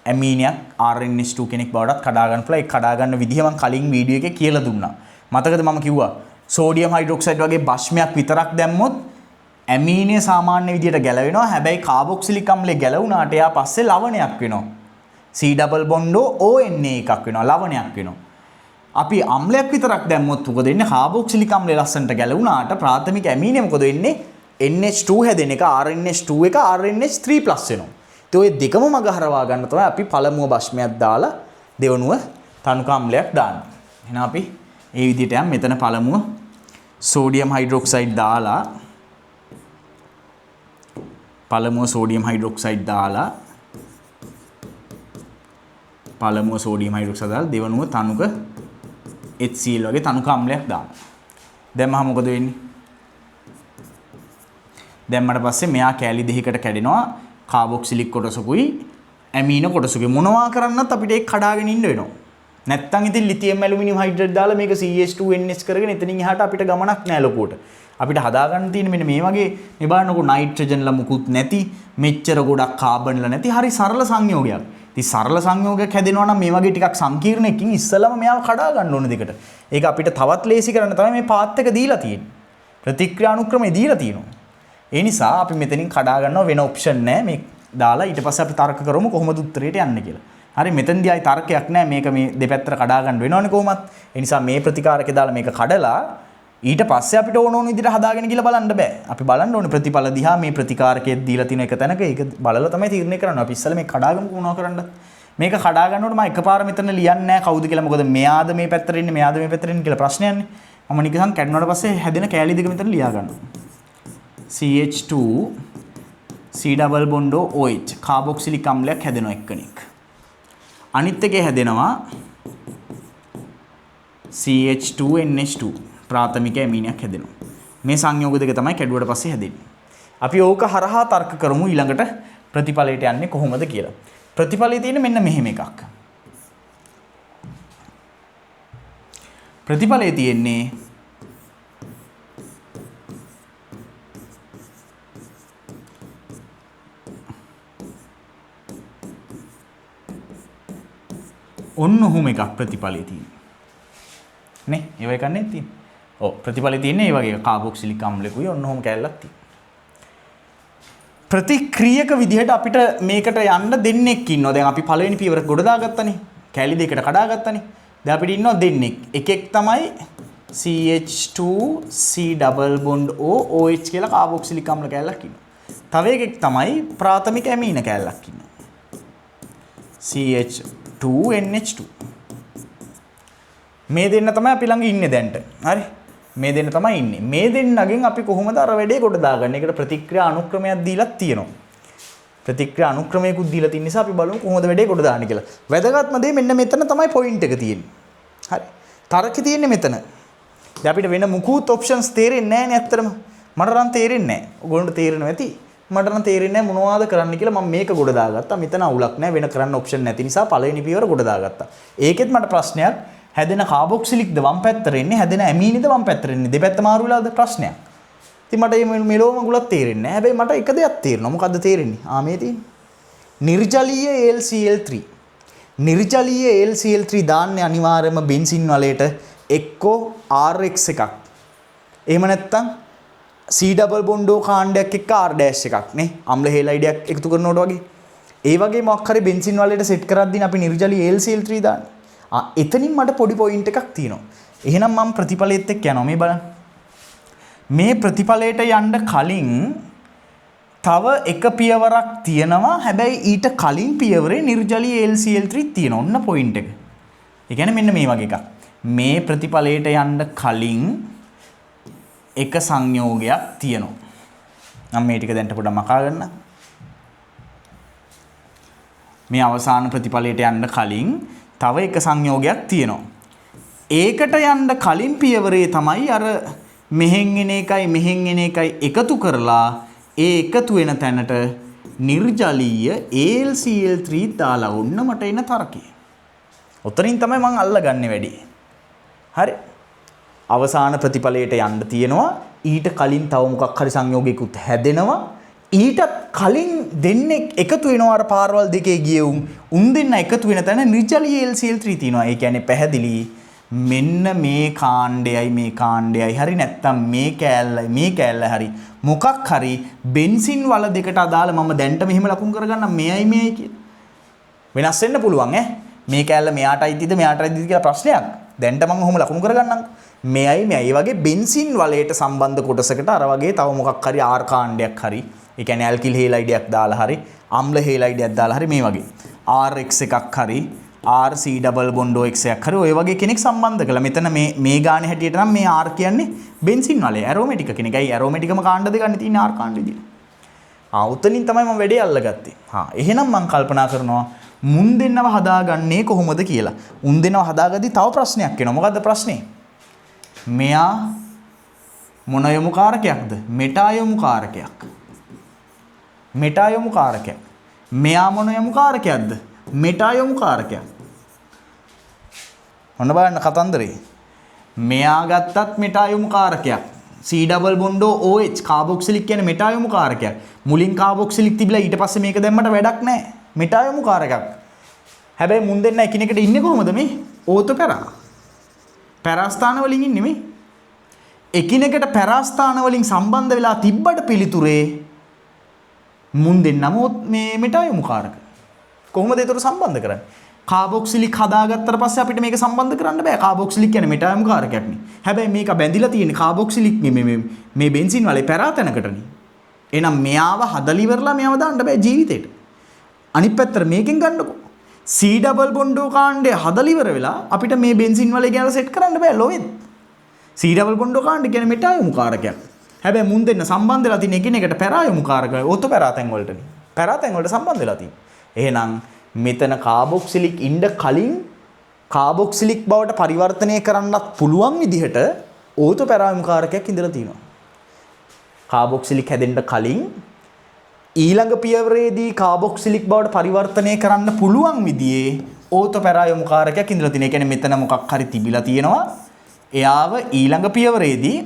ඇමීනියක් RNH2 කෙනෙක් බවටත් කඩා ගන්න පුළුවන්. ඒ කඩා ගන්න විදිහ මම කලින් වීඩියෝ එකේ කියලා දුන්නා. මතකද මම කිව්වා සෝඩියම් හයිඩ්‍රොක්සයිඩ් වගේ භස්මයක් විතරක් දැම්මොත් ඇමීනිය සාමාන්‍ය විදියට ගැලවෙනවා. හැබැයි කාබොක්සිලික් අම්ලේ ගැලවුණාට එයා පස්සේ ලවණයක් වෙනවා. C double bond ONA එකක් වෙනවා ලවණයක් වෙනවා. අපි අම්ලයක් විතරක් දැම්මොත් මොකද වෙන්නේ? කාබොක්සිලික් අම්ලේ ලස්සනට ගැලවුණාට ප්‍රාථමික ඇමීනිය මොකද වෙන්නේ? NH2 හැදෙන එක RNH2 එක RNH3+ වෙනවා. ඒ ඔය දෙකම මග හරවා ගන්න තමයි අපි පළමුව භස්මයක් දාලා දෙවනුව තනුක අම්ලයක් දාන්නේ. එහෙනම් අපි ඒ විදිහට යම් මෙතන පළමුව සෝඩියම් හයිඩ්‍රොක්සයිඩ් දාලා පළමුව සෝඩියම් හයිඩ්‍රොක්සයිඩ් දාලා දෙවනුව තනුක HCl වගේ තනුක අම්ලයක් දානවා. දැම්මහම මොකද වෙන්නේ? දැම්මට පස්සේ මෙයා කෑලි දෙකකට කැඩෙනවා. කාබොක්සිලික් කොටසකුයි ඇමීනෝ කොටසකුයි මොනවා කරන්නත් අපිට ඒක කඩාගෙන ඉන්න වෙනවා. නැත්තම් ඉතින් ලිතියම් ඇලුමිනියම් හයිඩ්‍රේට් දාලා මේක CH2NH කරගෙන එතනින් එහාට අපිට ගමනක් නෑ ලොකුවට. අපිට හදාගන්න තියෙන මෙන්න මේ වගේ මේ බලන්නකො නයිට්‍රජන්ලා මුකුත් නැති මෙච්චර ගොඩක් කාබන්ලා නැති හරි සරල සංයෝගයක්. ඉතින් සරල සංයෝගයක් හැදෙනවා නම් මේ වගේ ටිකක් සංකීර්ණයකින් ඉස්සලම මෙයාව කඩා ගන්න ඕන දෙකට. ඒක අපිට තවත් ලේසි කරන්න තමයි මේ පාත් එක දීලා තියෙන්නේ. ප්‍රතික්‍රියා අනුක්‍රමය දීලා තියෙනවා. ඒ නිසා අපි මෙතනින් කඩා ගන්නවා වෙන ඔප්ෂන් නැහැ මේ දාලා ඊට පස්සේ අපි තර්ක කරමු කොහොමද උත්තරයට යන්නේ කියලා. හරි මෙතනදී ආයි තර්කයක් නැහැ මේක මේ දෙපැත්තට කඩා ගන්න වෙනවනේ කොහොමත්. ඒ නිසා මේ ප්‍රතිකාරකේ දාලා මේක කඩලා ඊට පස්සේ අපිට ඕන විදිහට හදාගෙන ගිහලා බලන්න බෑ. අපි බලන්න ඕනේ ප්‍රතිඵල දිහා මේ ප්‍රතිකාරකයේ දීලා තියෙන එක තැනක ඒක බලලා තමයි තීරණය කරන්න. අපි ඉස්සෙල්ලා මේක කඩාගමු මොනවා කරන්නද? මේක කඩා ගන්නකොට මම එකපාර මෙතන ලියන්නේ නැහැ කවුද කියලා. මොකද මෙයාද මේ පැත්තට ඉන්නේ මෙයාද මේ පැත්තට ඉන්නේ කියලා ප්‍රශ්නයක්නේ. මම නිකන් කැඩුණාට පස්සේ හැදෙන කෑලි දෙක මෙතන ලියා ගන්නවා. CH2 C double bond OH කාබොක්සිලික් අම්ලයක් හැදෙනවා එක්කෙනෙක්. අනිත් එකේ හැදෙනවා CH2NH2 ප්‍රාථමික ඇමීනියක් හැදෙනවා. මේ සංයෝග දෙක තමයි කැඩුවට පස්සේ හැදෙන්නේ. අපි ඕක හරහා තර්ක කරමු ඊළඟට ප්‍රතිඵලයට යන්නේ කොහොමද කියලා. ප්‍රතිඵලයේ තියෙන මෙන්න මෙහෙම එකක්. ප්‍රතිඵලයේ තියෙන්නේ ඔන්න ඔහොම එකක් ප්‍රතිඵලයේ තියෙන්නේ. නේ? ඒ වගේ කන්නේ තියෙන්නේ. ඔව් ප්‍රතිඵලයේ තියෙන්නේ මේ වගේ කාබොක්සිලික් අම්ලෙකුයි ඔන්න ඔහොම කැලලක් තියෙනවා. ප්‍රතික්‍රියක විදිහට අපිට මේකට යන්න දෙන්නෙක් ඉන්නවා. දැන් අපි පළවෙනි පියවර ගොඩ දාගත්තානේ. කැලි දෙකට කඩාගත්තානේ. දැන් අපිට ඉන්නවා දෙන්නෙක්. එකෙක් තමයි CH2 C double bond O OH කියලා කාබොක්සිලික් අම්ල කැලලක් ඉන්නවා. තව එකෙක් තමයි ප්‍රාථමික ඇමීන කැලලක් ඉන්නවා. CH2NH2 මේ දෙන්න තමයි අපි ළඟ ඉන්නේ දැන්ට. හරි? මේ දෙන්න තමයි ඉන්නේ. මේ දෙන්නගෙන් අපි කොහොමද අර වැඩේ කොට දාගන්නේ? ඒකට ප්‍රතික්‍රියා අනුක්‍රමයක් දීලා තියෙනවා. ප්‍රතික්‍රියා අනුක්‍රමයකුත් දීලා තියෙන නිසා අපි බලමු කොහොමද වැඩේ කොට දාන්නේ කියලා. වැදගත්ම දේ මෙන්න මෙතන තමයි පොයින්ට් එක තියෙන්නේ. හරි? තරකේ තියෙන්නේ මෙතන. දැන් අපිට වෙන මුකුත් ඔප්ෂන්ස් තේරෙන්නේ නැහැ නේ ඇත්තටම. මට නම් තේරෙන්නේ නැහැ. ඔයගොල්ලන්ට තේරෙනවා ඇති. මට නම් තේරෙන්නේ නැහැ මොනවද කරන්න කියලා. මම මේක ගොඩ දාගත්තා. මෙතන අවුලක් නැහැ. වෙන කරන්න ඔප්ෂන් නැති නිසා පළවෙනි පියවර ගොඩ දාගත්තා. ඒකෙත් මට ප්‍රශ්නයක් හැදෙන කාබොක්සිලික්ද වම් පැත්තට එන්නේ හැදෙන ඇමීනිද වම් පැත්තට එන්නේ දෙපැත්ත මාරු වෙලාද ප්‍රශ්නයක්. ඉතින් මට මේ මෙලොවම ගුලක් තේරෙන්නේ නැහැ. හැබැයි මට එක දෙයක් තේරෙනවා. මොකද්ද තේරෙන්නේ? මේ තියෙන්නේ. නිර්ජලීය AlCl3. නිර්ජලීය AlCl3 දාන්නේ අනිවාර්යයෙන්ම බෙන්සින් වලේට එක්කෝ RX එකක්. එහෙම නැත්නම් C double bond කාණ්ඩයක් එක්ක R dash එකක් නේ. අම්ල හේලයිඩයක් එකතු කරනකොට වගේ. ඒ වගේ මොකක් හරි බෙන්සින් වලේට සෙට් කරද්දී අපි නිර්ජලීය AlCl3 දාන්නේ. එතනින් මට පොඩි පොයින්ට් එකක් තියෙනවා. එහෙනම් මම ප්‍රතිඵලයේත් එක්ක යනවා. මේ බලන්න. මේ ප්‍රතිඵලයට යන්න කලින් තව එක පියවරක් තියෙනවා. හැබැයි ඊට කලින් පියවරේ නිර්ජලීය AlCl3 තියෙනවා. ඔන්න පොයින්ට් එක. ඒ කියන්නේ මෙන්න මේ වගේ එකක්. මේ ප්‍රතිඵලයට යන්න කලින් එක සංයෝගයක් තියෙනවා. මම මේ ටික දැන් පොඩ්ඩක් මකා ගන්න. මේ අවසාන ප්‍රතිඵලයට යන්න කලින් තව එක සංයෝගයක් තියෙනවා. ඒකට යන්න කලින් පියවරේ තමයි අර මෙහෙන් එන එකයි එකතු කරලා ඒ එකතු වෙන තැනට නිර්ජලීය AlCl3 දාලා ඔන්න මට එන තර්කය. උතරින් තමයි මම අල්ලගන්නේ වැඩි. හරි. අවසාන ප්‍රතිඵලයට යන්න තියෙනවා. ඊට කලින් තව මොකක් හරි සංයෝගයකුත් හැදෙනවා. ඊටත් කලින් දෙන්නේ එකතු වෙනවා අර පාරවල් දෙකේ ගිය උන් දෙන්න එකතු වෙන තැන නිර්ජලීය AlCl3 තියෙනවා. ඒ කියන්නේ පැහැදිලි මෙන්න මේ කාණ්ඩයයි හරි නැත්තම් මේ කෑල්ල හරි මොකක් හරි බෙන්සින් වල දෙකට අදාළ මම දැන්ට මෙහෙම ලකුණු කරගන්න මෙයයි කියලා. වෙනස් වෙන්න පුළුවන් ඈ. මේ කෑල්ල මෙයාටයි තියද කියලා ප්‍රශ්නයක්. දැන්ට මම ඔහොම ලකුණු කරගන්නම්. මෙයයි වගේ බෙන්සින් වලයට සම්බන්ධ කොටසකට අර වගේ තව මොකක් හරි ආර් කාණ්ඩයක් හරි ඒ කියන්නේ ඇල්කිල් හේලයිඩයක් දාලා හරි අම්ල හේලයිඩයක් දාලා හරි මේ වගේ RX එකක් හරි RC ඩබල් බොන්ඩෝ X එකක් හරි ඔය වගේ කෙනෙක් සම්බන්ධ කළා. මෙතන මේ ගානේ හැටියට නම් මේ R කියන්නේ බෙන්සින් වලේ ඇරෝමැටික කෙනෙක්. ඇයි ඇරෝමැටිකම කාණ්ඩ දෙකක් තියෙන R කාණ්ඩ විදිහට. උතනින් තමයි මම වැඩේ අල්ලගත්තේ. එහෙනම් මම කල්පනා කරනවා මුන් දෙන්නව හදාගන්නේ කොහොමද කියලා. උන් දෙන්නව හදාගද්දි තව ප්‍රශ්නයක් එනවා. මොකද්ද ප්‍රශ්නේ? මෙයා මොන යොමු කාරකයක්ද? මෙටා යොමු කාරකයක්. මෙටා යොමු කාරකයක්. මෙයා මොන යොමු කාරකයක්ද? මෙටා යොමු කාරකයක්. ඔන්න බලන්න කතන්දරේ. මෙයා ගත්තත් මෙටා යොමු කාරකයක්. C ඩබල් බොන්ඩෝ OH කාබොක්සිලික් කියන්නේ මෙටා යොමු කාරකයක්. මුලින් කාබොක්සිලික් තිබිලා ඊට පස්සේ මේක දැම්මට වැඩක් නැහැ. මෙටා යොමු කාරකයක්. හැබැයි මුන් දෙන්න එකිනෙකට ඉන්නේ කොහොමද මේ? ඕතෝ පැරා. පැරාස්ථාන වලින් ඉන්නේ මේ. එකිනෙකට පැරාස්ථාන වලින් සම්බන්ධ වෙලා තිබ්බට පිළිතුරේ මුන් දෙන්නම මේ මෙටා යොමු කාරක. කොහොමද ඒතර සම්බන්ධ කරන්නේ? කාබොක්සිලික් හදාගත්තට පස්සේ අපිට මේක සම්බන්ධ කරන්න බෑ. කාබොක්සිලික් කියන්නේ මෙටා යොමු කාරකයක් නේ. හැබැයි මේක බැඳිලා තියෙන්නේ කාබොක්සිලික් මේ බෙන්සින් වලේ පැරාතැනකටනේ. එහෙනම් මෙයාව හදලා ඉවරලා මෙයාව දාන්න බෑ ජීවිතේට. අනිත් පැත්තට මේකෙන් ගන්නකො. C ඩබල් බොන්ඩෝ කාණ්ඩය හදලා ඉවර වෙලා අපිට මේ බෙන්සින් වලේ ගැන සෙට් කරන්න බෑ ලොවෙත්. C ඩබල් බොන්ඩෝ කාණ්ඩය කියන්නේ මෙටා යොමු කාරකයක්. හැබැයි මුන් දෙන්න සම්බන්ධ වෙලා තියෙන එකිනෙකට පැරා යොමු කාරකයි. ඕතෝ පැරාතැන් වලටනේ. පැරාතැන් වලට සම්බන්ධ වෙලා තියෙන්නේ. එහෙනම් මෙතන කාබොක්සිලික් ඉන්න කලින් කාබොක්සිලික් බවට පරිවර්තනය කරන්නත් පුළුවන් විදිහට ඕතෝ පැරා යොමු කාරකයක් ඉඳලා තියෙනවා. කාබොක්සිලික් හැදෙන්න කලින් ඊළඟ පියවරේදී කාබොක්සිලික් බවට පරිවර්තනය කරන්න පුළුවන් විදිහේ ඕතෝ පැරා යොමු කාරකයක් ඉඳලා තියෙනවා. ඒ කියන්නේ මෙතන මොකක් හරි තිබිලා තියෙනවා. එයාව ඊළඟ පියවරේදී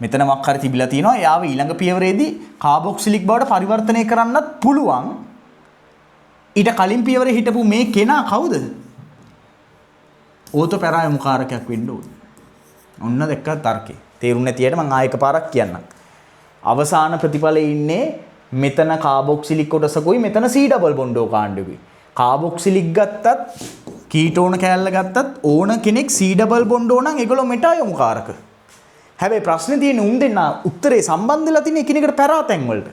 මෙතන මොකක් හරි තිබිලා තියෙනවා. එයාව ඊළඟ පියවරේදී කාබොක්සිලික් බවට පරිවර්තනය කරන්නත් පුළුවන්. ඊට කලින් පියවරේ හිටපු මේ කෙනා කවුද? ඕතෝ පැරා යොමු කාරකයක් වෙන්න ඕනේ. ඔන්න දැක්කා තර්කේ. තේරුන්නේ නැති අයට මම ආයෙ එකපාරක් කියන්නම්. අවසාන ප්‍රතිඵලයේ ඉන්නේ මෙතන කාබොක්සිලික් කොටසකුයි මෙතන C ඩබල් බොන්ඩෝ කාණ්ඩකුයි. කාබොක්සිලික් ගත්තත් කීටෝන කෑල්ල ගත්තත් ඕන කෙනෙක් C ඩබල් බොන්ඩෝ නම් ඒගොල්ලෝ මෙටා යොමු කාරක. හැබැයි ප්‍රශ්නේ තියෙන්නේ උන් දෙන්න උත්තරේ සම්බන්ධ වෙලා තියෙන එකිනෙකට පැරාතැන් වලට.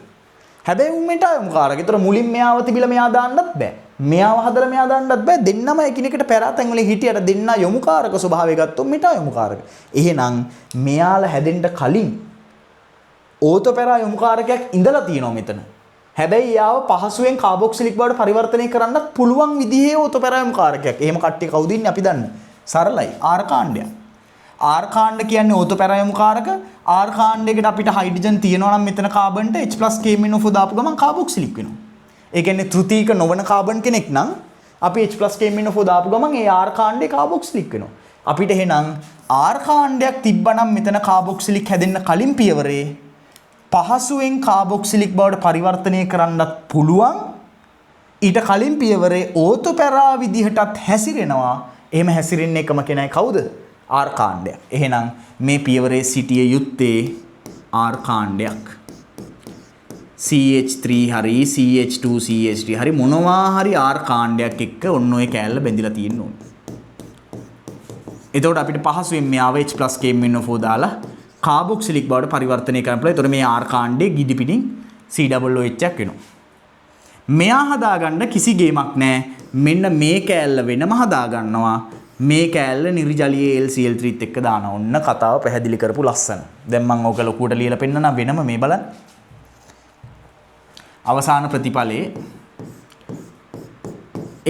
හැබැයි උන් මෙටා යොමු කාරක. ඒතර මුලින් මෙයාව තිබිලා මෙයා දාන්නත් බෑ. මෙයාව හදලා මෙයා දාන්නත් බෑ. දෙන්නම එකිනෙකට පැරාතැන් වල හිටියට දෙන්න යොමු කාරක ස්වභාවය ගත්තොත් මෙටා යොමු කාරක. එහෙනම් මෙයාලා හැදෙන්න කලින් ඕතෝ පැරා යොමු කාරකයක් ඉඳලා තියෙනවා මෙතන. හැබැයි යාව පහසුවෙන් කාබොක්සිලික් බවට පරිවර්තනය කරන්නත් පුළුවන් විදිහේ ඕතෝ පැරා යොමු කාරකයක්. එහෙම කට්ටිය කවුද ඉන්නේ අපි දන්නේ. සරලයි R කාණ්ඩයක්. R කාණ්ඩ කියන්නේ ඕතෝ පැරා යොමු කාරක. R කාණ්ඩයකට අපිට හයිඩ්‍රජන් තියෙනවා නම් මෙතන කාබන්ට H+K- දාපු ගමන් කාබොක්සිලික් වෙනවා. ඒ කියන්නේ තෘතීක නොවන කාබන් කෙනෙක් නම් අපි H+K- දාපු ගමන් ඒ R කාණ්ඩේ කාබොක්සිලික් වෙනවා. අපිට එහෙනම් R කාණ්ඩයක් තිබ්බනම් මෙතන කාබොක්සිලික් හැදෙන්න කලින් පියවරේ පහසුවෙන් කාබොක්සිලික් බවට පරිවර්තනය කරන්නත් පුළුවන්. ඊට කලින් පියවරේ ඕතෝ පැරා විදිහටත් හැසිරෙනවා. එහෙම හැසිරෙන්නේ එකම කෙනයි කවුද? R කාණ්ඩයක්. එහෙනම් මේ පියවරේ සිටිය යුත්තේ R කාණ්ඩයක්. CH3 හරි CH2 CH3 හරි මොනවා හරි R කාණ්ඩයක් එක්ක ඔන්න ඔය කෑල්ල බැඳිලා තියෙන්න ඕනේ. එතකොට අපිට පහසුවෙන් මෙයාව H+K- දාලා කාබොක්සිලික් බවට පරිවර්තනය කරන්න පුළුවන්. එතකොට මේ R කාණ්ඩේ ගිඩි පිටින් COOH එකක් වෙනවා. මෙයා හදාගන්න කිසි ගේමක් නැහැ. මෙන්න මේ කෑල්ල වෙනම හදාගන්නවා. මේ කෑල්ල නිර්ජලීය AlCl3ත් එක්ක දානවා. ඔන්න කතාව පැහැදිලි කරපු ලස්සන. දැන් මම ඕක ලොකුවට ලියලා පෙන්නනවා වෙනම මේ බලන්න. අවසාන ප්‍රතිඵලයේ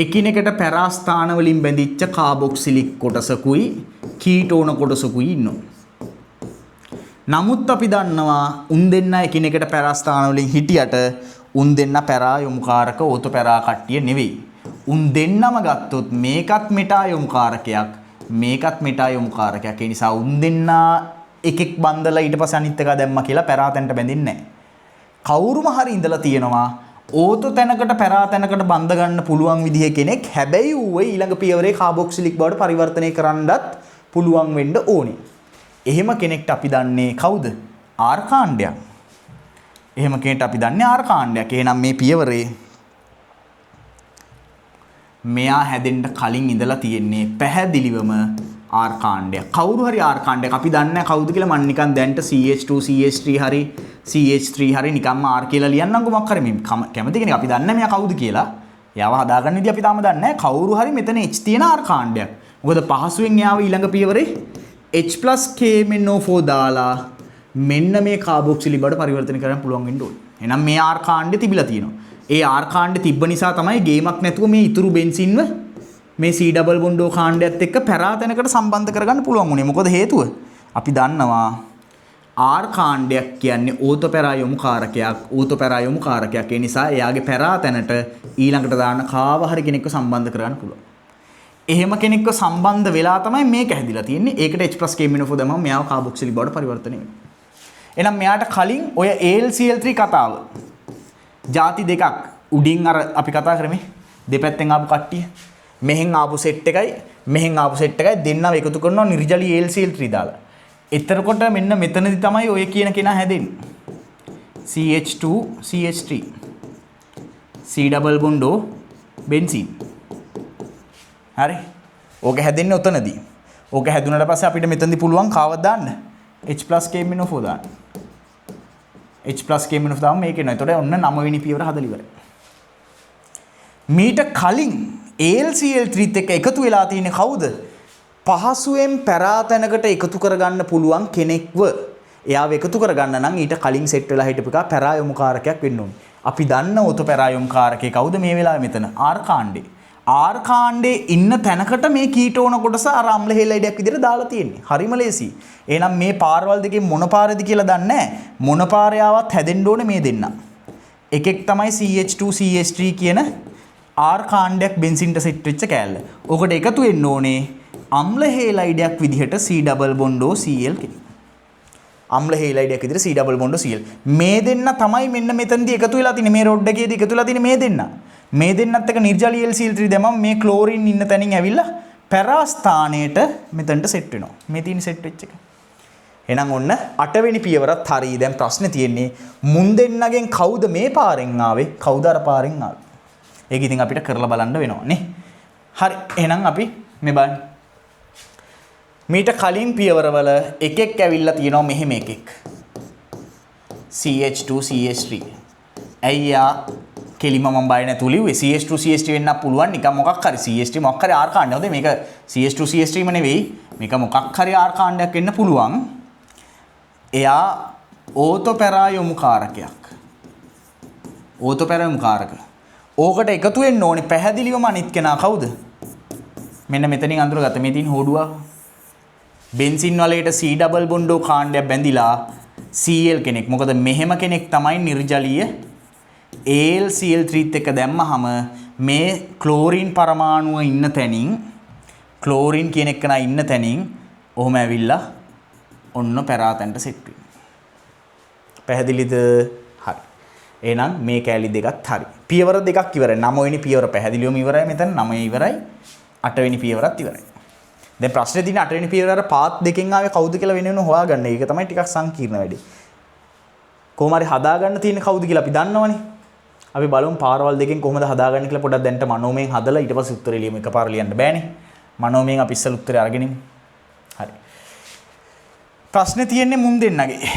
එකිනෙකට පැරාස්ථාන වලින් බැඳිච්ච කාබොක්සිලික් කොටසකුයි කීටෝන කොටසකුයි ඉන්නවා. නමුත් අපි දන්නවා උන් දෙන්න එකිනෙකට පැරාස්ථාන වලින් හිටියට උන් දෙන්න පැරා යොමුකාරක ඕතෝ පැරා කට්ටිය නෙවෙයි. උන් දෙන්නම ගත්තොත් මේකත් මෙටා යොමුකාරකයක් මේකත් මෙටා යොමුකාරකයක්. ඒ නිසා උන් දෙන්න එකෙක් බන්දලා ඊට පස්සේ අනිත් එක දැම්මා කියලා පැරා තැනට බැඳෙන්නේ නැහැ. කවුරුම හරි ඉඳලා තියෙනවා ඕතෝ තැනකට පැරා තැනකට බඳ ගන්න පුළුවන් විදිහේ කෙනෙක්. හැබැයි ඌව ඊළඟ පියවරේ කාබොක්සිලික් බවට පරිවර්තනය කරන්නත් පුළුවන් වෙන්න ඕනේ. එහෙම කෙනෙක්ට අපි දන්නේ කවුද? ආර් කාණ්ඩයක්. එහෙම කෙනෙක්ට අපි දන්නේ ආර් කාණ්ඩයක්. එහෙනම් මේ පියවරේ මෙයා හැදෙන්න කලින් ඉඳලා තියෙන්නේ පැහැදිලිවම ආර් කාණ්ඩයක්. කවුරු හරි ආර් කාණ්ඩයක් අපි දන්නේ නැහැ කවුද කියලා. මම නිකන් දැන්ට CH2 CH3 හරි CH3 හරි නිකම්ම ආර් කියලා ලියන්නම්කො මොකක් හරි මේ කැමති කෙනෙක් අපි දන්නේ නැහැ මෙයා කවුද කියලා. එයාව හදාගන්න විදිහ අපි තාම දන්නේ නැහැ. කවුරු හරි මෙතන H තියෙන ආර් කාණ්ඩයක්. මොකද පහසුවෙන් එයාව ඊළඟ පියවරේ H+KMnO4 දාලා මෙන්න මේ කාබොක්සිලික් බවට පරිවර්තනය කරන්න පුළුවන් වෙන්න ඕනේ. එහෙනම් මේ ආර් කාණ්ඩේ තිබිලා තියෙනවා. ඒ ආර් කාණ්ඩේ තිබ්බ නිසා තමයි ගේමක් නැතුව මේ ඉතුරු බෙන්සින්ව මේ C ඩබල් බොන්ඩෝ කාණ්ඩයත් එක්ක පැරා තැනකට සම්බන්ධ කරගන්න පුළුවන් වුණේ. මොකද හේතුව? අපි දන්නවා ආර් කාණ්ඩයක් කියන්නේ ඕතෝ පැරා යොමුකාරකයක්. ඕතෝ පැරා යොමුකාරකයක්. ඒ නිසා එයාගේ පැරා තැනට ඊළඟට දාන්න කාව හරි කෙනෙක්ව සම්බන්ධ කරගන්න පුළුවන්. එහෙම කෙනෙක්ව සම්බන්ධ වෙලා තමයි මේක හැදිලා තියෙන්නේ. ඒකට H+KMnO4 දැම්මම මෙයාව කාබොක්සිලික් බවට පරිවර්තනය වෙනවා. එහෙනම් මෙයාට කලින් ඔය AlCl3 කතාව ಜಾති දෙකක් උඩින් අර අපි කතා කරමු දෙපැත්තෙන් ආපු කට්ටිය මෙහෙන් ආපු සෙට් එකයි මෙහෙන් ආපු සෙට් එකයි දෙන්නව එකතු කරනවා නිර්ජලී AlCl3 දාලා. එතකොට මෙන්න මෙතනදි තමයි ඔය කියන කෙනා හැදෙන්නේ. CH2 CH3 C double බොන්ඩෝ බෙන්සීන්. හරි. ඕක හැදෙන්නේ උතනදී. ඕක හැදුනට පස්සේ අපිට මෙතනදී පුළුවන් කාවද දාන්න? H+KMnO4 දාන්න. H+KMnO4 දාම මේක එනවා. එතකොට ඔන්න 9 වෙනි පියවර හදලා ඉවරයි. මීට කලින් AlCl3ත් එක්ක එකතු වෙලා තියෙන්නේ කවුද? පහසුවෙන් පැරා තැනකට එකතු කරගන්න පුළුවන් කෙනෙක්ව. එයාව එකතු කරගන්න නම් ඊට කලින් සෙට් වෙලා හිටපු එක පැරා යොමුකාරකයක් වෙන්න ඕනේ. අපි දන්න ඕතෝ පැරා යොමුකාරකේ කවුද මේ වෙලාවේ මෙතන? ආර් කාණ්ඩේ. ආර් කාණ්ඩේ ඉන්න තැනකට මේ කීටෝන කොටස අර අම්ල හෙලයිඩයක් විදිහට දාලා තියෙන්නේ. හරිම ලේසි. එහෙනම් මේ පාරවල් දෙකේ මොන පාරේද කියලා දන්නේ නැහැ. මොන පාරේ ආවත් හැදෙන්න ඕනේ මේ දෙන්න. එකෙක් තමයි CH2 CH3 කියන ආර් කාණ්ඩයක් බෙන්සින්ට සෙට් වෙච්ච කෑල්ල. ඔකට එකතු වෙන්න ඕනේ අම්ල හේලයිඩයක් විදිහට C ඩබල් බොන්ඩෝ Cl කෙනෙක්. අම්ල හේලයිඩයක් විදිහට C ඩබල් බොන්ඩෝ Cl. මේ දෙන්න තමයි මෙන්න මෙතනදී එකතු වෙලා තියෙන්නේ. මේ රොඩ් එකේදී එකතු වෙලා තියෙන්නේ මේ දෙන්න. මේ දෙන්නත් එක නිර්ජලී AlCl3 දැම්මම මේ ක්ලෝරින් ඉන්න තැනින් ඇවිල්ලා පැරා ස්ථානයට මෙතනට සෙට් වෙනවා. මේ තියෙන සෙට් වෙච්ච එක. එහෙනම් ඔන්න 8 වෙනි පියවරත් හරි. දැන් ප්‍රශ්නේ තියෙන්නේ මුන් දෙන්නගෙන් කවුද මේ පාරෙන් ආවේ? කවුද අර පාරෙන් ආවේ? ඒක ඉතින් අපිට කරලා බලන්න වෙනවා නේ. හරි. එහෙනම් අපි මේ බලන්න. මීට කලින් පියවරවල එකෙක් ඇවිල්ලා තියෙනවා මෙහෙම එකෙක්. CH2 CH3. අයියා කෙලිම මම බය නැතුව ලිව්වේ CH2 CH3 වෙන්න පුළුවන් නිකන් මොකක් හරි CH3 මොකක් හරි ආර් කාණ්ඩයක්. හොඳේ මේක CH2 CH3 ම නෙවෙයි. මේක මොකක් හරි ආර් කාණ්ඩයක් වෙන්න පුළුවන්. එයා ඕතෝ පැරා යොමුකාරකයක්. ඕතෝ පැරා යොමුකාරක. ඕකට එකතු වෙන්න ඕනේ පැහැදිලිවම අනිත් කෙනා කවුද? මෙන්න මෙතනින් අඳුරගත්ත මේ තියෙන හොඩුවා. බෙන්සින් වලේට C ඩබල් බොන්ඩෝ කාණ්ඩයක් බැඳිලා Cl කෙනෙක්. මොකද මෙහෙම කෙනෙක් තමයි නිර්ජලීය AlCl3ත් එක දැම්මහම මේ ක්ලෝරින් පරමාණුව ඉන්න තැනින් ක්ලෝරින් කියන එක නා ඉන්න තැනින් ඔහොම ඇවිල්ලා ඔන්න පැරාතැන්ට සෙට් වෙනවා. පැහැදිලිද? හරි. එහෙනම් මේ කැලි දෙකත් හරි. පියවර දෙකක් ඉවරයි. 9 වෙනි පියවර පැහැදිලිවම ඉවරයි මෙතන. 9 ඉවරයි. 8 වෙනි පියවරත් ඉවරයි. දැන් ප්‍රශ්නේ තියෙන්නේ 8 වෙනි පියවර පාත් දෙකෙන් ආවේ කවුද කියලා වෙන වෙනම හොයාගන්න. ඒක තමයි ටිකක් සංකීර්ණ වැඩි. කොහොම හරි හදාගන්න තියෙන්නේ කවුද කියලා අපි දන්නවනේ. අපි බලමු පාරවල් දෙකෙන් කොහොමද හදාගන්නේ කියලා පොඩ්ඩක් දැන්ට මනෝමයෙන් හදලා ඊට පස්සේ උත්තරේ ලියමු. එකපාර ලියන්න බෑනේ. මනෝමයෙන් අපි ඉස්සෙල් උත්තරේ අරගෙන ඉමු. හරි. ප්‍රශ්නේ තියෙන්නේ මුන් දෙන්නගේ.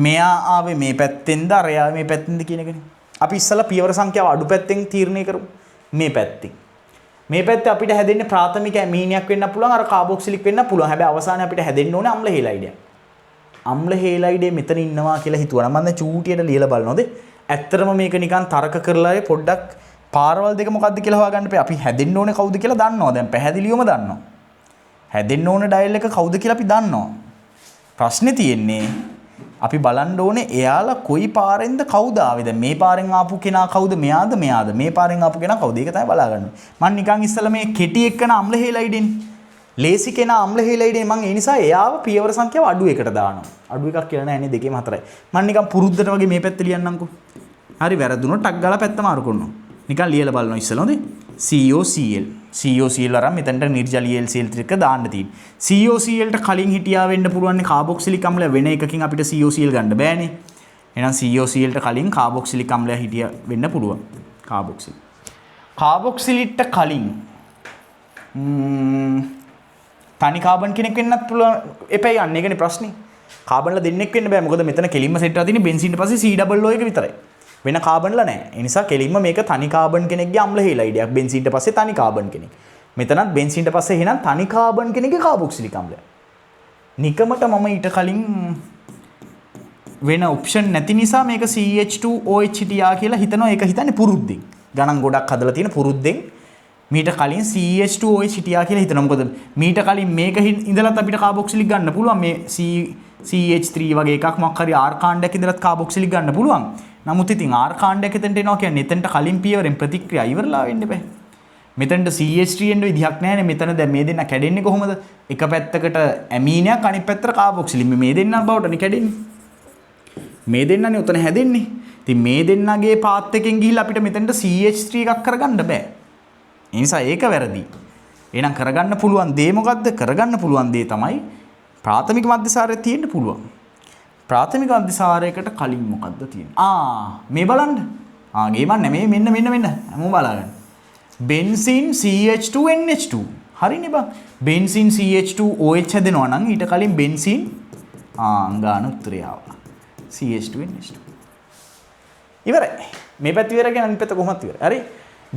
මෙයා ආවේ මේ පැත්තෙන්ද අරයා මේ පැත්තෙන්ද කියන එකනේ. අපි ඉස්සලා පියවර සංඛ්‍යාව අඩු පැත්තෙන් තීරණය කරමු. මේ පැත්තෙන්. මේ පැත්තේ අපිට හැදෙන්නේ ප්‍රාථමික ඇමීනියක් වෙන්න පුළුවන් අර කාබොක්සිලික් වෙන්න පුළුවන්. හැබැයි අවසානයේ අපිට හැදෙන්න ඕනේ අම්ල හේලයිඩයක්. අම්ල හේලයිඩේ මෙතන ඉන්නවා කියලා හිතුවා නම් මම දැන් චූටියට ලියලා බලනවාද? ඇත්තටම මේක නිකන් තර්ක කරලා පොඩ්ඩක් පාරවල් දෙක මොකද්ද කියලා හොයාගන්න බෑ. අපි හැදෙන්න ඕනේ කවුද කියලා දන්නවා. දැන් පැහැදිලිවම දන්නවා. හැදෙන්න ඕනේ ඩයල් එක කවුද කියලා අපි දන්නවා. ප්‍රශ්නේ තියෙන්නේ අපි බලන්න ඕනේ එයාලා කොයි පාරෙන්ද කවුද ආවේ. දැන් මේ පාරෙන් ආපු කෙනා කවුද? මෙයාද මේ පාරෙන් ආපු කෙනා කවුද? ඒක තමයි බලාගන්න. මම නිකන් ඉස්සලා මේ කෙටි එක්කන අම්ල හේලයිඩෙන්. ලේසි කෙනා අම්ල හේලයිඩෙන් මම ඒ නිසා එයාව පියවර සංඛ්‍යාව අඩු එකට දානවා. අඩු එකක් කියලා නෑ නේ දෙකේම හතරයි. මම නිකන් පුරුද්දට වගේ මේ පැත්ත ලියන්නම්කෝ. හරි වැරදුනොත් ටක් ගාලා පැත්ත මාරු කරනවා. නිකන් ලියලා බලනවා ඉස්සලා හොඳේ. COCl COCl වරන් මෙතනට නිර්ජලීය LCl ටික දාන්න තියෙන්නේ. COCl ට කලින් හිටියා වෙන්න පුළුවන් කාබොක්සිලික් අම්ලය වෙන එකකින් අපිට COCl ගන්න බෑනේ. එහෙනම් COCl ට කලින් කාබොක්සිලික් අම්ලය හිටියා වෙන්න පුළුවන්. කාබොක්සිලිට කලින් තනි කාබන් කෙනෙක් වෙන්නත් පුළුවන්. එපැයි යන්නේ ඒකනේ ප්‍රශ්නේ. කාබන්ලා දෙන්නෙක් වෙන්න බෑ. මොකද මෙතන කෙලින්ම සෙට් වෙලා තියෙන්නේ බෙන්සීන්ට පස්සේ COO එක විතරයි. වෙන කාබන්ලා නැහැ. ඒ නිසා කෙලින්ම මේක තනි කාබන් කෙනෙක්ගේ අම්ල හේලයිඩයක්. බෙන්සීන්ට පස්සේ තනි කාබන් කෙනෙක්. මෙතනත් බෙන්සීන්ට පස්සේ එහෙනම් තනි කාබන් කෙනෙක්ගේ කාබොක්සිලික් අම්ලය. නිකමට මම ඊට කලින් වෙන ඔප්ෂන් නැති නිසා මේක CH2OH හිටියා කියලා හිතනවා. ඒක හිතන්නේ පුරුද්දෙන්. ගණන් ගොඩක් හදලා තියෙන පුරුද්දෙන් මීට කලින් CH2OH හිටියා කියලා හිතනවා. මොකද මීට කලින් මේක ඉඳලත් අපිට කාබොක්සිලික් ගන්න පුළුවන්. මේ CH3 වගේ එකක් මොකක් හරි R කාණ්ඩයක් ඉඳලත් කාබොක්සිලික් ගන්න පුළුවන්. නමුත් ඉතින් R කාණ්ඩයක් එතනට එනවා කියන්නේ එතනට කලින් පියවරෙන් ප්‍රතික්‍රියා ඉවරලා වෙන්න බෑ. මෙතනට CH3 එන්න විදිහක් නැහැනේ. මෙතන දැන් මේ දෙන්න කැඩෙන්නේ කොහොමද? එක පැත්තකට ඇමීනයක් අනිත් පැත්තට කාබොක්සිලික්. මේ දෙන්න බවටනේ කැඩෙන්නේ. මේ දෙන්නනේ උතන හැදෙන්නේ. ඉතින් මේ දෙන්නගේ පාත් එකෙන් ගිහිල්ලා අපිට මෙතනට CH3 එකක් කරගන්න බෑ. ඒ නිසා ඒක වැරදි. එහෙනම් කරගන්න පුළුවන් දේ මොකද්ද? කරගන්න පුළුවන් දේ තමයි ප්‍රාථමික මධ්‍යසාරය තියෙන්න පුළුවන්. ප්‍රාථමික මධ්‍යසාරයකට කලින් මොකද්ද තියෙන්නේ? මේ බලන්න. ගේමක් නෑ මේ මෙන්න හැමෝම බලාගන්න. බෙන්සීන් CH2NH2. හරිනේ බං. බෙන්සීන් CH2OH හැදෙනවා නම් ඊට කලින් බෙන්සීන් ගාන උත්තරය ආවා. CH2NH2. ඉවරයි. මේ පැත්ත ඉවරයි කියන අනිත් පැත්ත කොහොමද ඉවරයි? හරි.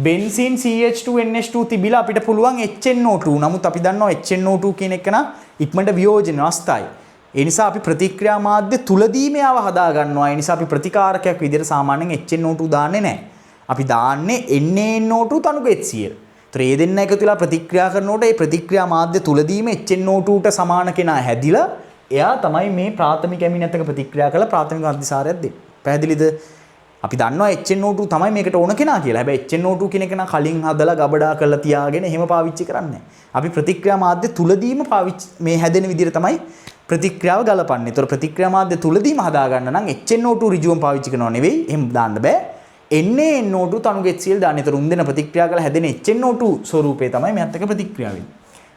බෙන්සීන් CH2NH2 තිබිලා අපිට පුළුවන් HNO2. නමුත් අපි දන්නවා HNO2 කියන එක නා ඉක්මනට වියෝජන අවස්ථාවයි. ඒ නිසා අපි ප්‍රතික්‍රියා මාධ්‍ය තුලදීම යාව හදා ගන්නවා. ඒ නිසා අපි ප්‍රතිකාරකයක් විදිහට සාමාන්‍යයෙන් HNO2 දාන්නේ නැහැ. අපි දාන්නේ NaNO2 තනුක HCl. ඒතර මේ දෙන්න එකතු වෙලා ප්‍රතික්‍රියා කරනකොට ඒ ප්‍රතික්‍රියා මාධ්‍ය තුලදීම HNO2 ට සමාන කෙනා හැදිලා එයා තමයි මේ ප්‍රාථමික ඇමිනත් එක ප්‍රතික්‍රියා කරලා ප්‍රාථමික මධ්‍යසාරයක් දෙන්නේ. පැහැදිලිද? අපි දන්නවා HNO2 තමයි මේකට ඕන කෙනා කියලා. හැබැයි HNO2 කියන කෙනා කලින් හදලා ගබඩා කරලා තියාගෙන එහෙම පාවිච්චි කරන්නේ නැහැ. අපි ප්‍රතික්‍රියා මාධ්‍ය තුලදීම පාවිච්චි මේ හැදෙන විදිහට තමයි ප්‍රතික්‍රියාව ගලපන්නේ. ඒතර ප්‍රතික්‍රියා මාධ්‍ය තුලදීම හදා ගන්න නම් HNO2 ඍජුවම පාවිච්චි කරනව නෙවෙයි. එහෙම දාන්න බෑ. NaNO2 තනුක HCl දාන්න. ඒතර උන් දෙන ප්‍රතික්‍රියා කරලා හැදෙන HNO2 ස්වරූපේ තමයි මෙයත් එක ප්‍රතික්‍රියා වෙන්නේ.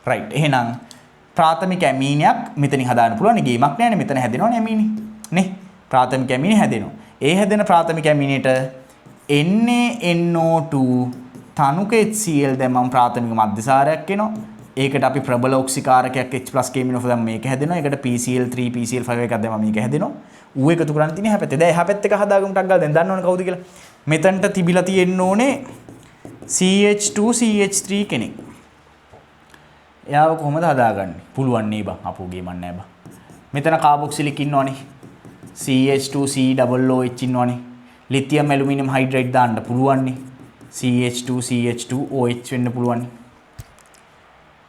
රයිට්. එහෙනම් ප්‍රාථමික ඇමීනයක් මෙතනින් හදාන්න පුළුවන්. ගේමක් නෑනේ. මෙතන හැදෙනවනේ ඇමීනි. නේ? ප්‍රාථමික ඇමීනි හැදෙනවා. ඒ හැදෙන ප්‍රාථමික ඇමීනේට NaNO2 තනුක HCl දැම්මම ප්‍රාථමික මධ්‍යසාරයක් එනවා. ඒකට අපි ප්‍රබල ඔක්සිකාරකයක් H+ කේමිනෝෆ දැම්ම මේක හැදෙනවා. ඒකට PCl3 PCl5 එකක් දැම්මම මේක හැදෙනවා. ඌ එකතු කරන් තියෙන එහා පැත්තේ. දැන් එහා පැත්ත එක හදාගමු ටක් ගාලා. දැන් දන්නවනේ කවුද කියලා. මෙතනට තිබිලා තියෙන්න ඕනේ CH2 CH3 කෙනෙක්. එයාව කොහොමද හදාගන්නේ? පුළුවන් නේ බං. අපෝ ගේමක් නෑ බං. මෙතන කාබොක්සිලික් ඉන්නවනේ. CH2COOH ඉන්නවනේ. ලිතියම් ඇලුමිනියම් හයිඩ්‍රයිඩ් දාන්න පුළුවන් නේ. CH2CH2OH වෙන්න පුළුවන් නේ.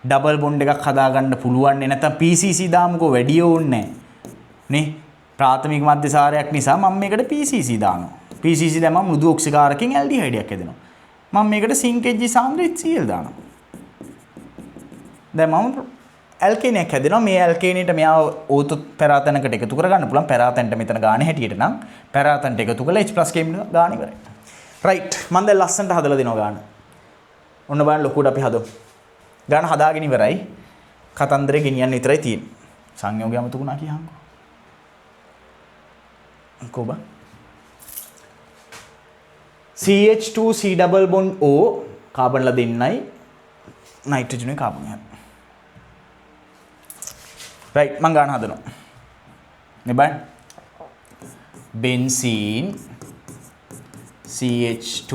ඩබල් බොන්ඩ් එකක් හදාගන්න පුළුවන් නේ. නැත්නම් PCC දාමුකෝ වැඩි ඕනේ නේ. ප්‍රාථමික මධ්‍යසාරයක් නිසා මම මේකට PCC දානවා. PCC දැම්මම මෘදු ඔක්සිකාරකෙන් ඇල්ඩිහයිඩයක් හැදෙනවා. මම මේකට සින්කේජ් සාන්ද්‍ර HCl දානවා. දැන් මම ඇල්කේනයක් හැදෙනවා. මේ ඇල්කේනේට මෙයාව ඕතොත් පැරාතනකට එකතු කරගන්න පුළුවන්. පැරාතනට මෙතන ගාන හැටියට නම් පැරාතනට එකතු කරලා H+ කේමිනෝ ගාන ඉවරයි. රයිට්. මම දැන් ලස්සනට හදලා දෙනවා ගාන. ඔන්න බලන්න ලොකුවට අපි හදමු. ගාන හදාගෙන ඉවරයි. කතන්දරේ ගෙනියන්න විතරයි තියෙන්නේ. සංයෝගය අමතක වුණා කියහන්කෝ. කොබ CH2 C double bond O කාබන්ලා දෙන්නයි නයිට්‍රජන් එක කාබන් එකයි. රයිට් මම ගන්න හදනවා. මේ බලන්න. බෙන්සීන් CH2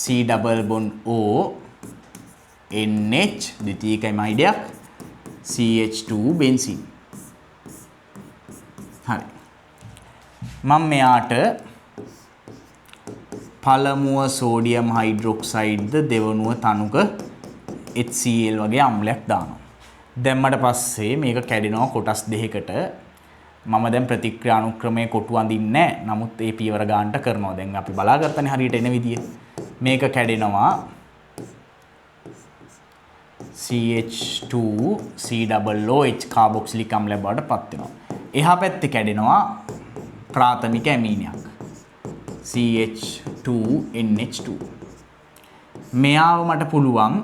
C double bond O NH ද්විතීයිකයි මයිඩයක් CH2 බෙන්සීන්. හරි. මම මෙයාට පළමුව සෝඩියම් හයිඩ්‍රොක්සයිඩ්ද දෙවනුව තනුක HCl වගේ අම්ලයක් දානවා. දැම්මට පස්සේ මේක කැඩෙනවා කොටස් දෙකකට. මම දැන් ප්‍රතික්‍රියා අනුක්‍රමයේ කොටු අඳින්නේ නැහැ. නමුත් ඒ පියවර ගන්නට කරනවා. දැන් අපි බලාගත්තනේ හරියට එන විදිය. මේක කැඩෙනවා CH2COOH කාබොක්සිලික් අම්ලයක් බවට පත් වෙනවා. එහා පැත්තේ කැඩෙනවා ප්‍රාථමික ඇමීනයක් CH2NH2. මෙයාව මට පුළුවන්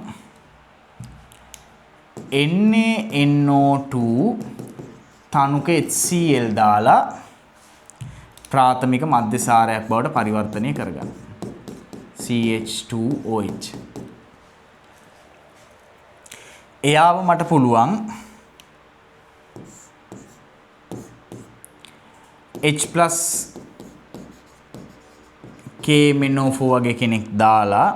NaNO2 තනුක HCl දාලා ප්‍රාථමික මධ්‍යසාරයක් බවට පරිවර්තනය කරගන්න. CH2OH. එයාව මට පුළුවන් H+KMnO4 වගේ කෙනෙක් දාලා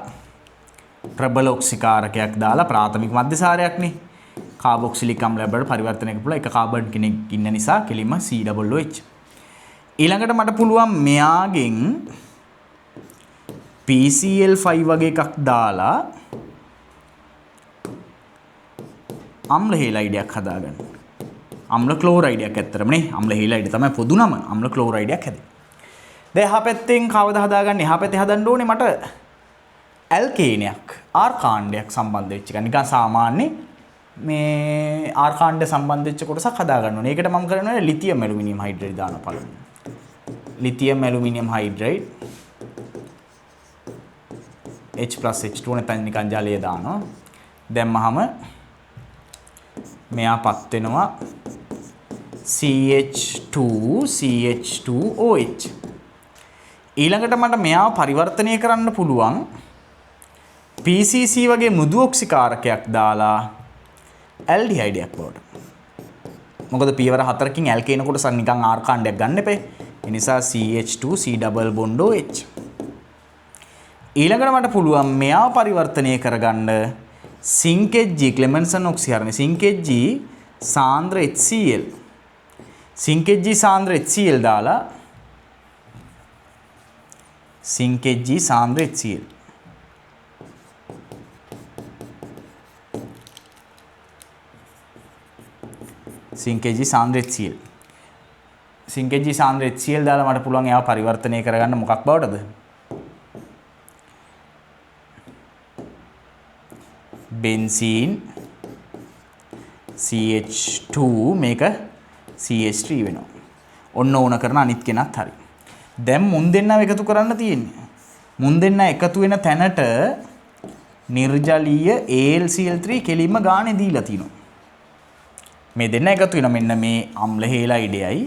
ප්‍රබල ඔක්සිකාරකයක් දාලා ප්‍රාථමික මධ්‍යසාරයක්නේ කාබොක්සිලික් අම්ලයක් බවට පරිවර්තනය කරලා එක කාබන් කෙනෙක් ඉන්න නිසා කෙලින්ම COOH. ඊළඟට මට පුළුවන් මෙයාගෙන් PCl5 වගේ එකක් දාලා අම්ල හේලයිඩයක් හදාගන්න. අම්ල ක්ලෝරයිඩයක් ඇත්තටම නේ. අම්ල හේලයිඩ තමයි පොදු නම. අම්ල ක්ලෝරයිඩයක් හැදෙන්නේ. දැන් එහා පැත්තෙන් කවදා හදාගන්නේ? එහා පැත්තේ හදන්න ඕනේ මට ඇල්කේනයක් ආර් කාණ්ඩයක් සම්බන්ධ වෙච්ච එක. නිකන් සාමාන්‍ය මේ ආර් කාණ්ඩ සම්බන්ධ වෙච්ච කොටසක් හදාගන්න ඕනේ. ඒකට මම කරන්නේ ලිතියම් ඇලුමිනියම් හයිඩ්‍රයිඩ් දානවා පළවෙනි. ලිතියම් ඇලුමිනියම් හයිඩ්‍රයිඩ් H+H2 නැත්නම් නිකන් ජලය දානවා. දැම්මහම මෙයාපත් වෙනවා CH2CH2OH. ඊළඟට මට මෙයාව පරිවර්තනය කරන්න පුළුවන් PCC වගේ මෘදු ඔක්සිකාරකයක් දාලා ඇල්ඩිහයිඩයක් බවට. මොකද පියවර 4කින් ඇල්කේන කොටස නිකන් ආර් කාණ්ඩයක් ගන්න එපේ. ඒ නිසා CH2C double bond OH. ඊළඟට මට පුළුවන් මෙයාව පරිවර්තනය කරගන්න සින්කේජ් ක්ලෙමන්සන් ඔක්සිහරණය සින්කේජ් සාන්ද්‍ර HCl සින්කේජ් සාන්ද්‍ර HCl දාලා සින්කේජ් සාන්ද්‍ර HCl සින්කේජ් සාන්ද්‍ර HCl සින්කේජ් සාන්ද්‍ර HCl දාලා මට පුළුවන් ඒවා පරිවර්තනය කරගන්න මොකක් බවටද බෙන්සීන් CH2 මේක CH3 වෙනවා. ඔන්න ඕන කරන අනිත් කෙනත් හරි. දැන් මුන් දෙන්නව එකතු කරන්න තියෙන්නේ. මුන් දෙන්න එකතු වෙන තැනට නිර්ජලීය AlCl3 කෙලින්ම ගානේ දීලා තිනවා. මේ දෙන්න එකතු වෙන මෙන්න මේ අම්ල හේලයිඩයයි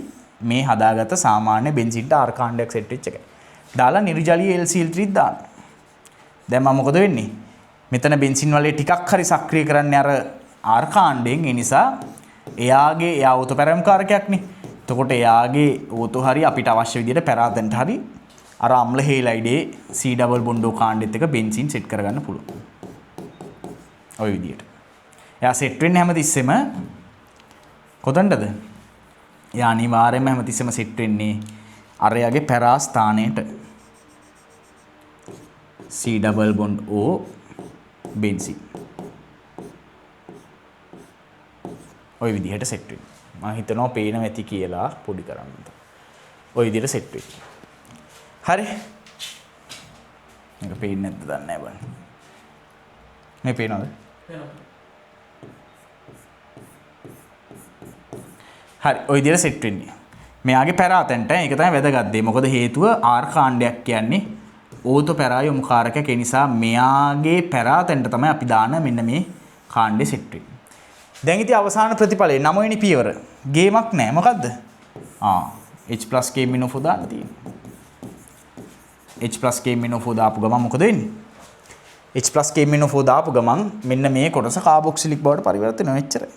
මේ හදාගත්ත සාමාන්‍ය බෙන්සීන්ට ආර් කාණ්ඩයක් සෙට් වෙච්ච එකයි. දාලා නිර්ජලීය AlCl3 දාන්න. දැන් මම මොකද වෙන්නේ? මෙතන බෙන්සින් වලේ ටිකක් හරි සක්‍රිය කරන්න අර ආර් කාණ්ඩයෙන්. ඒ නිසා එයා ඕතෝ පැරම්කාරකයක්නේ. එතකොට එයාගේ ඕතෝ හරි අපිට අවශ්‍ය විදිහට පැරාදෙන්ට හරි අර අම්ල හේලයිඩේ C double bond කාණ්ඩෙත් එක බෙන්සින් සෙට් කරගන්න පුළුවන්. ওই විදිහට. එයා සෙට් වෙන්නේ හැමතිස්සෙම කොතනද? එයා අනිවාර්යයෙන්ම හැමතිස්සෙම සෙට් වෙන්නේ අර එයාගේ පැරා ස්ථානයට. C double bond O බෙන්සින්. ওই විදිහට සෙට් වෙනවා. මම හිතනවා පේනවා ඇති කියලා පොඩි කරන්න. ওই විදිහට සෙට් වෙනවා. හරි. මේක පේන්නේ නැද්ද දන්නේ නැහැ බලන්න. මේ පේනවද? පේනවා. හරි. ওই විදිහට සෙට් වෙන්නේ. මෙයාගේ පැරාතෙන්ට ඒක තමයි වැදගත් දේ. මොකද හේතුව ආර් කාණ්ඩයක් කියන්නේ ඕතෝ පැරා යොමු කාරකයක්. ඒ නිසා මෙයාගේ පැරාතෙන්ට තමයි අපි දාන මෙන්න මේ කාණ්ඩේ සෙට් වෙන්නේ. දැන් ඉතින් අවසාන ප්‍රතිඵලය 9 වෙනි පියවර. ගේමක් නැහැ. මොකද්ද? H+KMnO4 දාන්න තියෙනවා. H+KMnO4 දාපු ගමන් මොකද වෙන්නේ? H+KMnO4 දාපු ගමන් මෙන්න මේ කොටස කාබොක්සිලික් බවට පරිවර්තනය වෙච්චරයි.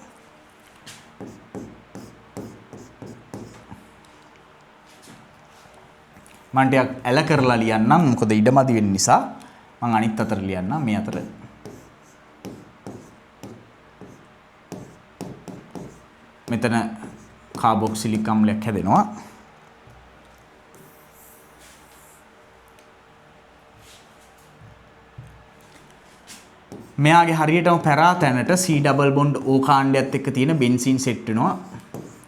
මම ටිකක් ඇල කරලා ලියන්නම්. මොකද ඉඩමදි වෙන නිසා මම අනිත් අතට ලියන්නම් මේ අතට. මෙතන කාබොක්සිලික් අම්ලයක් හැදෙනවා. මෙයාගේ හරියටම පැරාතැනට C double bond O කාණ්ඩයත් එක්ක තියෙන බෙන්සීන් සෙට් වෙනවා.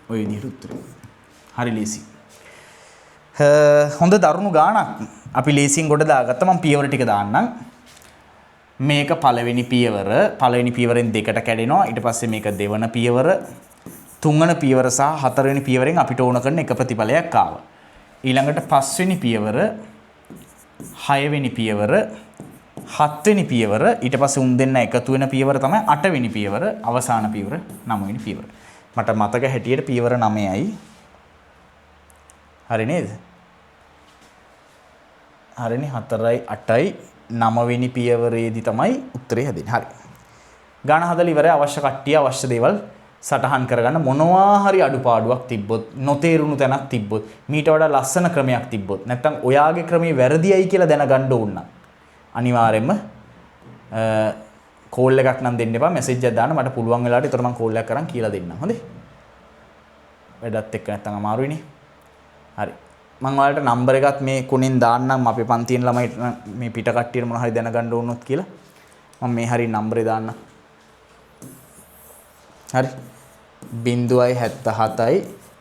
ඔය විදිහට උත්තරේ. හරි ලේසි. හොඳ දරුණු ගාණක් අපි ලේසියෙන් ගොඩ දාගත්තා. මම පියවර ටික දාන්නම්. මේක පළවෙනි පියවර. පළවෙනි පියවරෙන් දෙකට කැඩෙනවා. ඊට පස්සේ මේක දෙවන පියවර. තුන්වෙනි පියවර සහ හතරවෙනි පියවරෙන් අපිට ඕන කරන එක ප්‍රතිඵලයක් ආවා. ඊළඟට පස්වෙනි පියවර, හයවෙනි පියවර, හත්වෙනි පියවර, ඊට පස්සේ උන් දෙන්න එකතු වෙන පියවර තමයි අටවෙනි පියවර, අවසාන පියවර නවවෙනි පියවර. මට මතක හැටියට පියවර 9යි. හරි නේද? හරිනේ 4යි 8යි 9වෙනි පියවරේදී තමයි උත්තරේ හැදෙන්නේ. හරි. ගාන හදලා ඉවරයි. අවශ්‍ය කට්ටිය අවශ්‍ය දේවල් සටහන් කරගන්න. මොනවා හරි අඩුපාඩුවක් තිබ්බොත්, නොතේරුණු තැනක් තිබ්බොත්, මීට වඩා ලස්සන ක්‍රමයක් තිබ්බොත්, නැත්නම් ඔයාගේ ක්‍රමේ වැරදියයි කියලා දැනගන්න ඕන නම් අනිවාර්යයෙන්ම කෝල් එකක් නම් දෙන්න එපා. මැසේජ් එකක් දාන්න. මට පුළුවන් වෙලාවට ඒතර මම කෝල් එකක් කරන් කියලා දෙන්නම්. හොඳේ? වැඩත් එක්ක නැත්නම් අමාරුයිනේ. හරි. මම ඔයාලට නම්බර් එකත් මේ කොනින් දාන්නම්. අපේ පන්තියෙන් ළමයි මේ පිට කට්ටියට මොනවා හරි දැනගන්න ඕනොත් කියලා. මම මේ හරිය නම්බරේ දාන්නම්. හරි. 077යි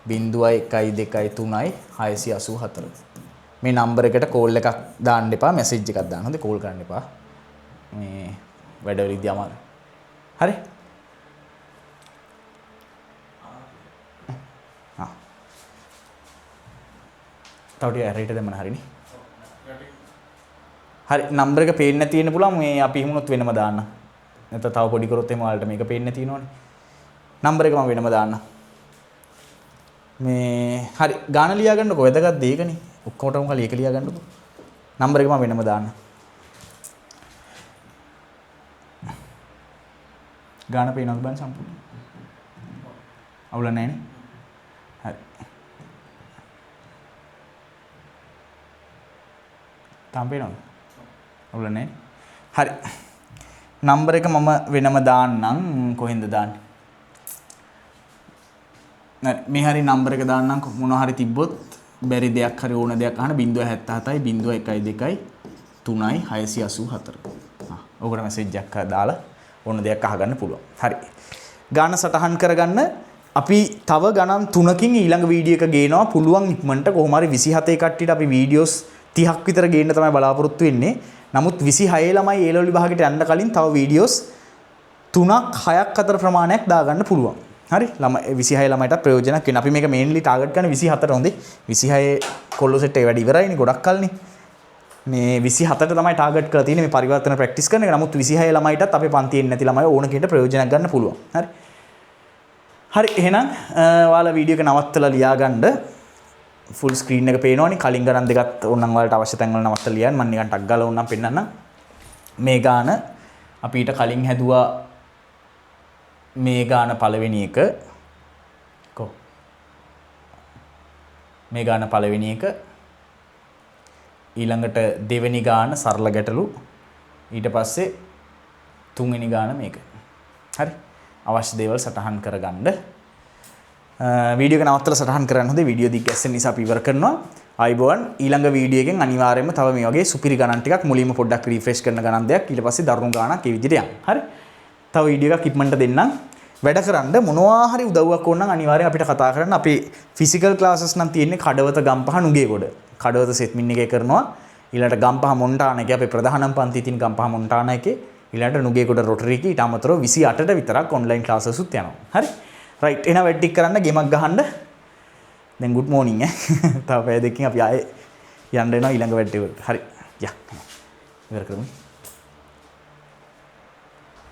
0123යි 684. මේ නම්බර එකට කෝල් එකක් දාන්න එපා. මැසේජ් එකක් දාන්න. හොඳේ? කෝල් කරන්න එපා. මේ වැඩවලදී අමාරු. හරි. තව ටික ඇරෙට දෙමන හරිනේ. හරි නම්බර එක පේන්නේ නැති වෙන්න පුළුවන්. මේ අපි හිමුනොත් වෙනම දාන්න. නැත්නම් තව පොඩි කරොත් එහෙම ඔයාලට මේක පේන්නේ තියෙනවනේ. නම්බර එක මම වෙනම දාන්න. මේ හරි ගාන ලියා ගන්නකො වැදගත් දෙයකනේ. ඔක්කොටම කලිය එක ලියා ගන්නකො. නම්බර එක මම වෙනම දාන්න. ගාන පේනවද බලන්න සම්පූර්ණ. අවුල නැහැ නේ. හරි. තාම පේනවද? අවුල නැහැ. හරි. නම්බර එක මම වෙනම දාන්නම්. කොහෙන්ද දාන්නේ? මේ හරි නම්බර එක දාන්නම්. මොනවා හරි තිබ්බොත් බැරි දෙයක් හරි ඕන දෙයක් අහන්න 077යි 0123යි 684. ඔකට මැසේජ් එකක් දාලා ඕන දෙයක් අහගන්න පුළුවන්. හරි. ගාන සටහන් කරගන්න. අපි තව ගණන් 3කින් ඊළඟ වීඩියෝ එක ගේනවා. පුළුවන් ඉක්මනට කොහොම හරි 27 කට්ටියට අපි වීඩියෝස් 30ක් විතර ගේන්න තමයි බලාපොරොත්තු වෙන්නේ. නමුත් 26 ළමයි A level විභාගයට යන්න කලින් තව වීඩියෝස් 3ක් 6ක් අතර ප්‍රමාණයක් දාගන්න පුළුවන්. හරි. 26 ළමයිට ප්‍රයෝජනක් වෙන. අපි මේක මේන්ලි ටාගට් කරන 24ට හොඳේ. 26 කොල්ලෝ සෙට් එක වැඩි ඉවරයිනේ ගොඩක් කල්නේ. මේ 27ට තමයි ටාගට් කරලා තියෙන්නේ මේ පරිවර්තන ප්‍රැක්ටිස් කරන එක. නමුත් 26 ළමයිටත් අපේ පන්තියෙන් නැති ළමයි ඕන කෙනෙක්ට ප්‍රයෝජනයක් ගන්න පුළුවන්. හරි. හරි එහෙනම් ඔයාලා වීඩියෝ එක නවත්තලා ලියා ගන්න. ෆුල් ස්ක්‍රීන් එක පේනවනේ. කලින් ගණන් දෙකත් ඕනනම් ඔයාලට අවශ්‍ය තැන් වල නවත්තලා ලියන්න. මම නිකන් ටක් ගාලා ඕනනම් පෙන්නන්නම්. මේ ගාන අපි ඊට කලින් හැදුවා. මේ ගාන පළවෙනි එක කො මේ ගාන පළවෙනි එක ඊළඟට දෙවෙනි ගාන සරල ගැටලු ඊට පස්සේ තුන්වෙනි ගාන මේක. හරි. අවශ්‍ය දේවල් සටහන් කරගන්න. වීඩියෝ එක නවත්තලා සටහන් කරන්න හොඳේ. වීඩියෝ දිග ගැස්සෙන නිසා අපි ඉවර කරනවා. ආයිබෝවන් ඊළඟ වීඩියෝ එකෙන් අනිවාර්යයෙන්ම තව මේ වගේ සුපිරි ගණන් ටිකක් මුලින්ම පොඩ්ඩක් රිෆ්‍රෙෂ් කරන ගණන් දෙයක් ඊට පස්සේ දරුණු ගානක් ඒ විදිහට යන්න. හරි. තව වීඩියෝ එකක් ඉක්මනට දෙන්නම්. වැඩ කරන්න මොනවා හරි උදව්වක් ඕන නම් අනිවාර්යයෙන් අපිට කතා කරන්න. අපි ෆිසිකල් ක්ලාසස් නම් තියෙන්නේ කඩවත ගම්පහ නුගේගොඩ. කඩවත සෙත්මින් එකේ කරනවා. ඊළඟට ගම්පහ මොන්ටාන එකේ අපේ ප්‍රධානම් පන්ති තියෙන ගම්පහ මොන්ටාන එකේ ඊළඟට නුගේගොඩ රොටරි එකේ ඊට අමතරව 28ට විතරක් ඔන්ලයින් ක්ලාසස් උත් යනවා. හරි. රයිට්. එහෙනම් වැඩ ටික කරන්න ගේමක් ගහන්න. දැන් good morning තව පැය දෙකකින් අපි ආයේ යන්න වෙනවා ඊළඟ වැඩ ටිකට. හරි. යා. ඉවර කරමු.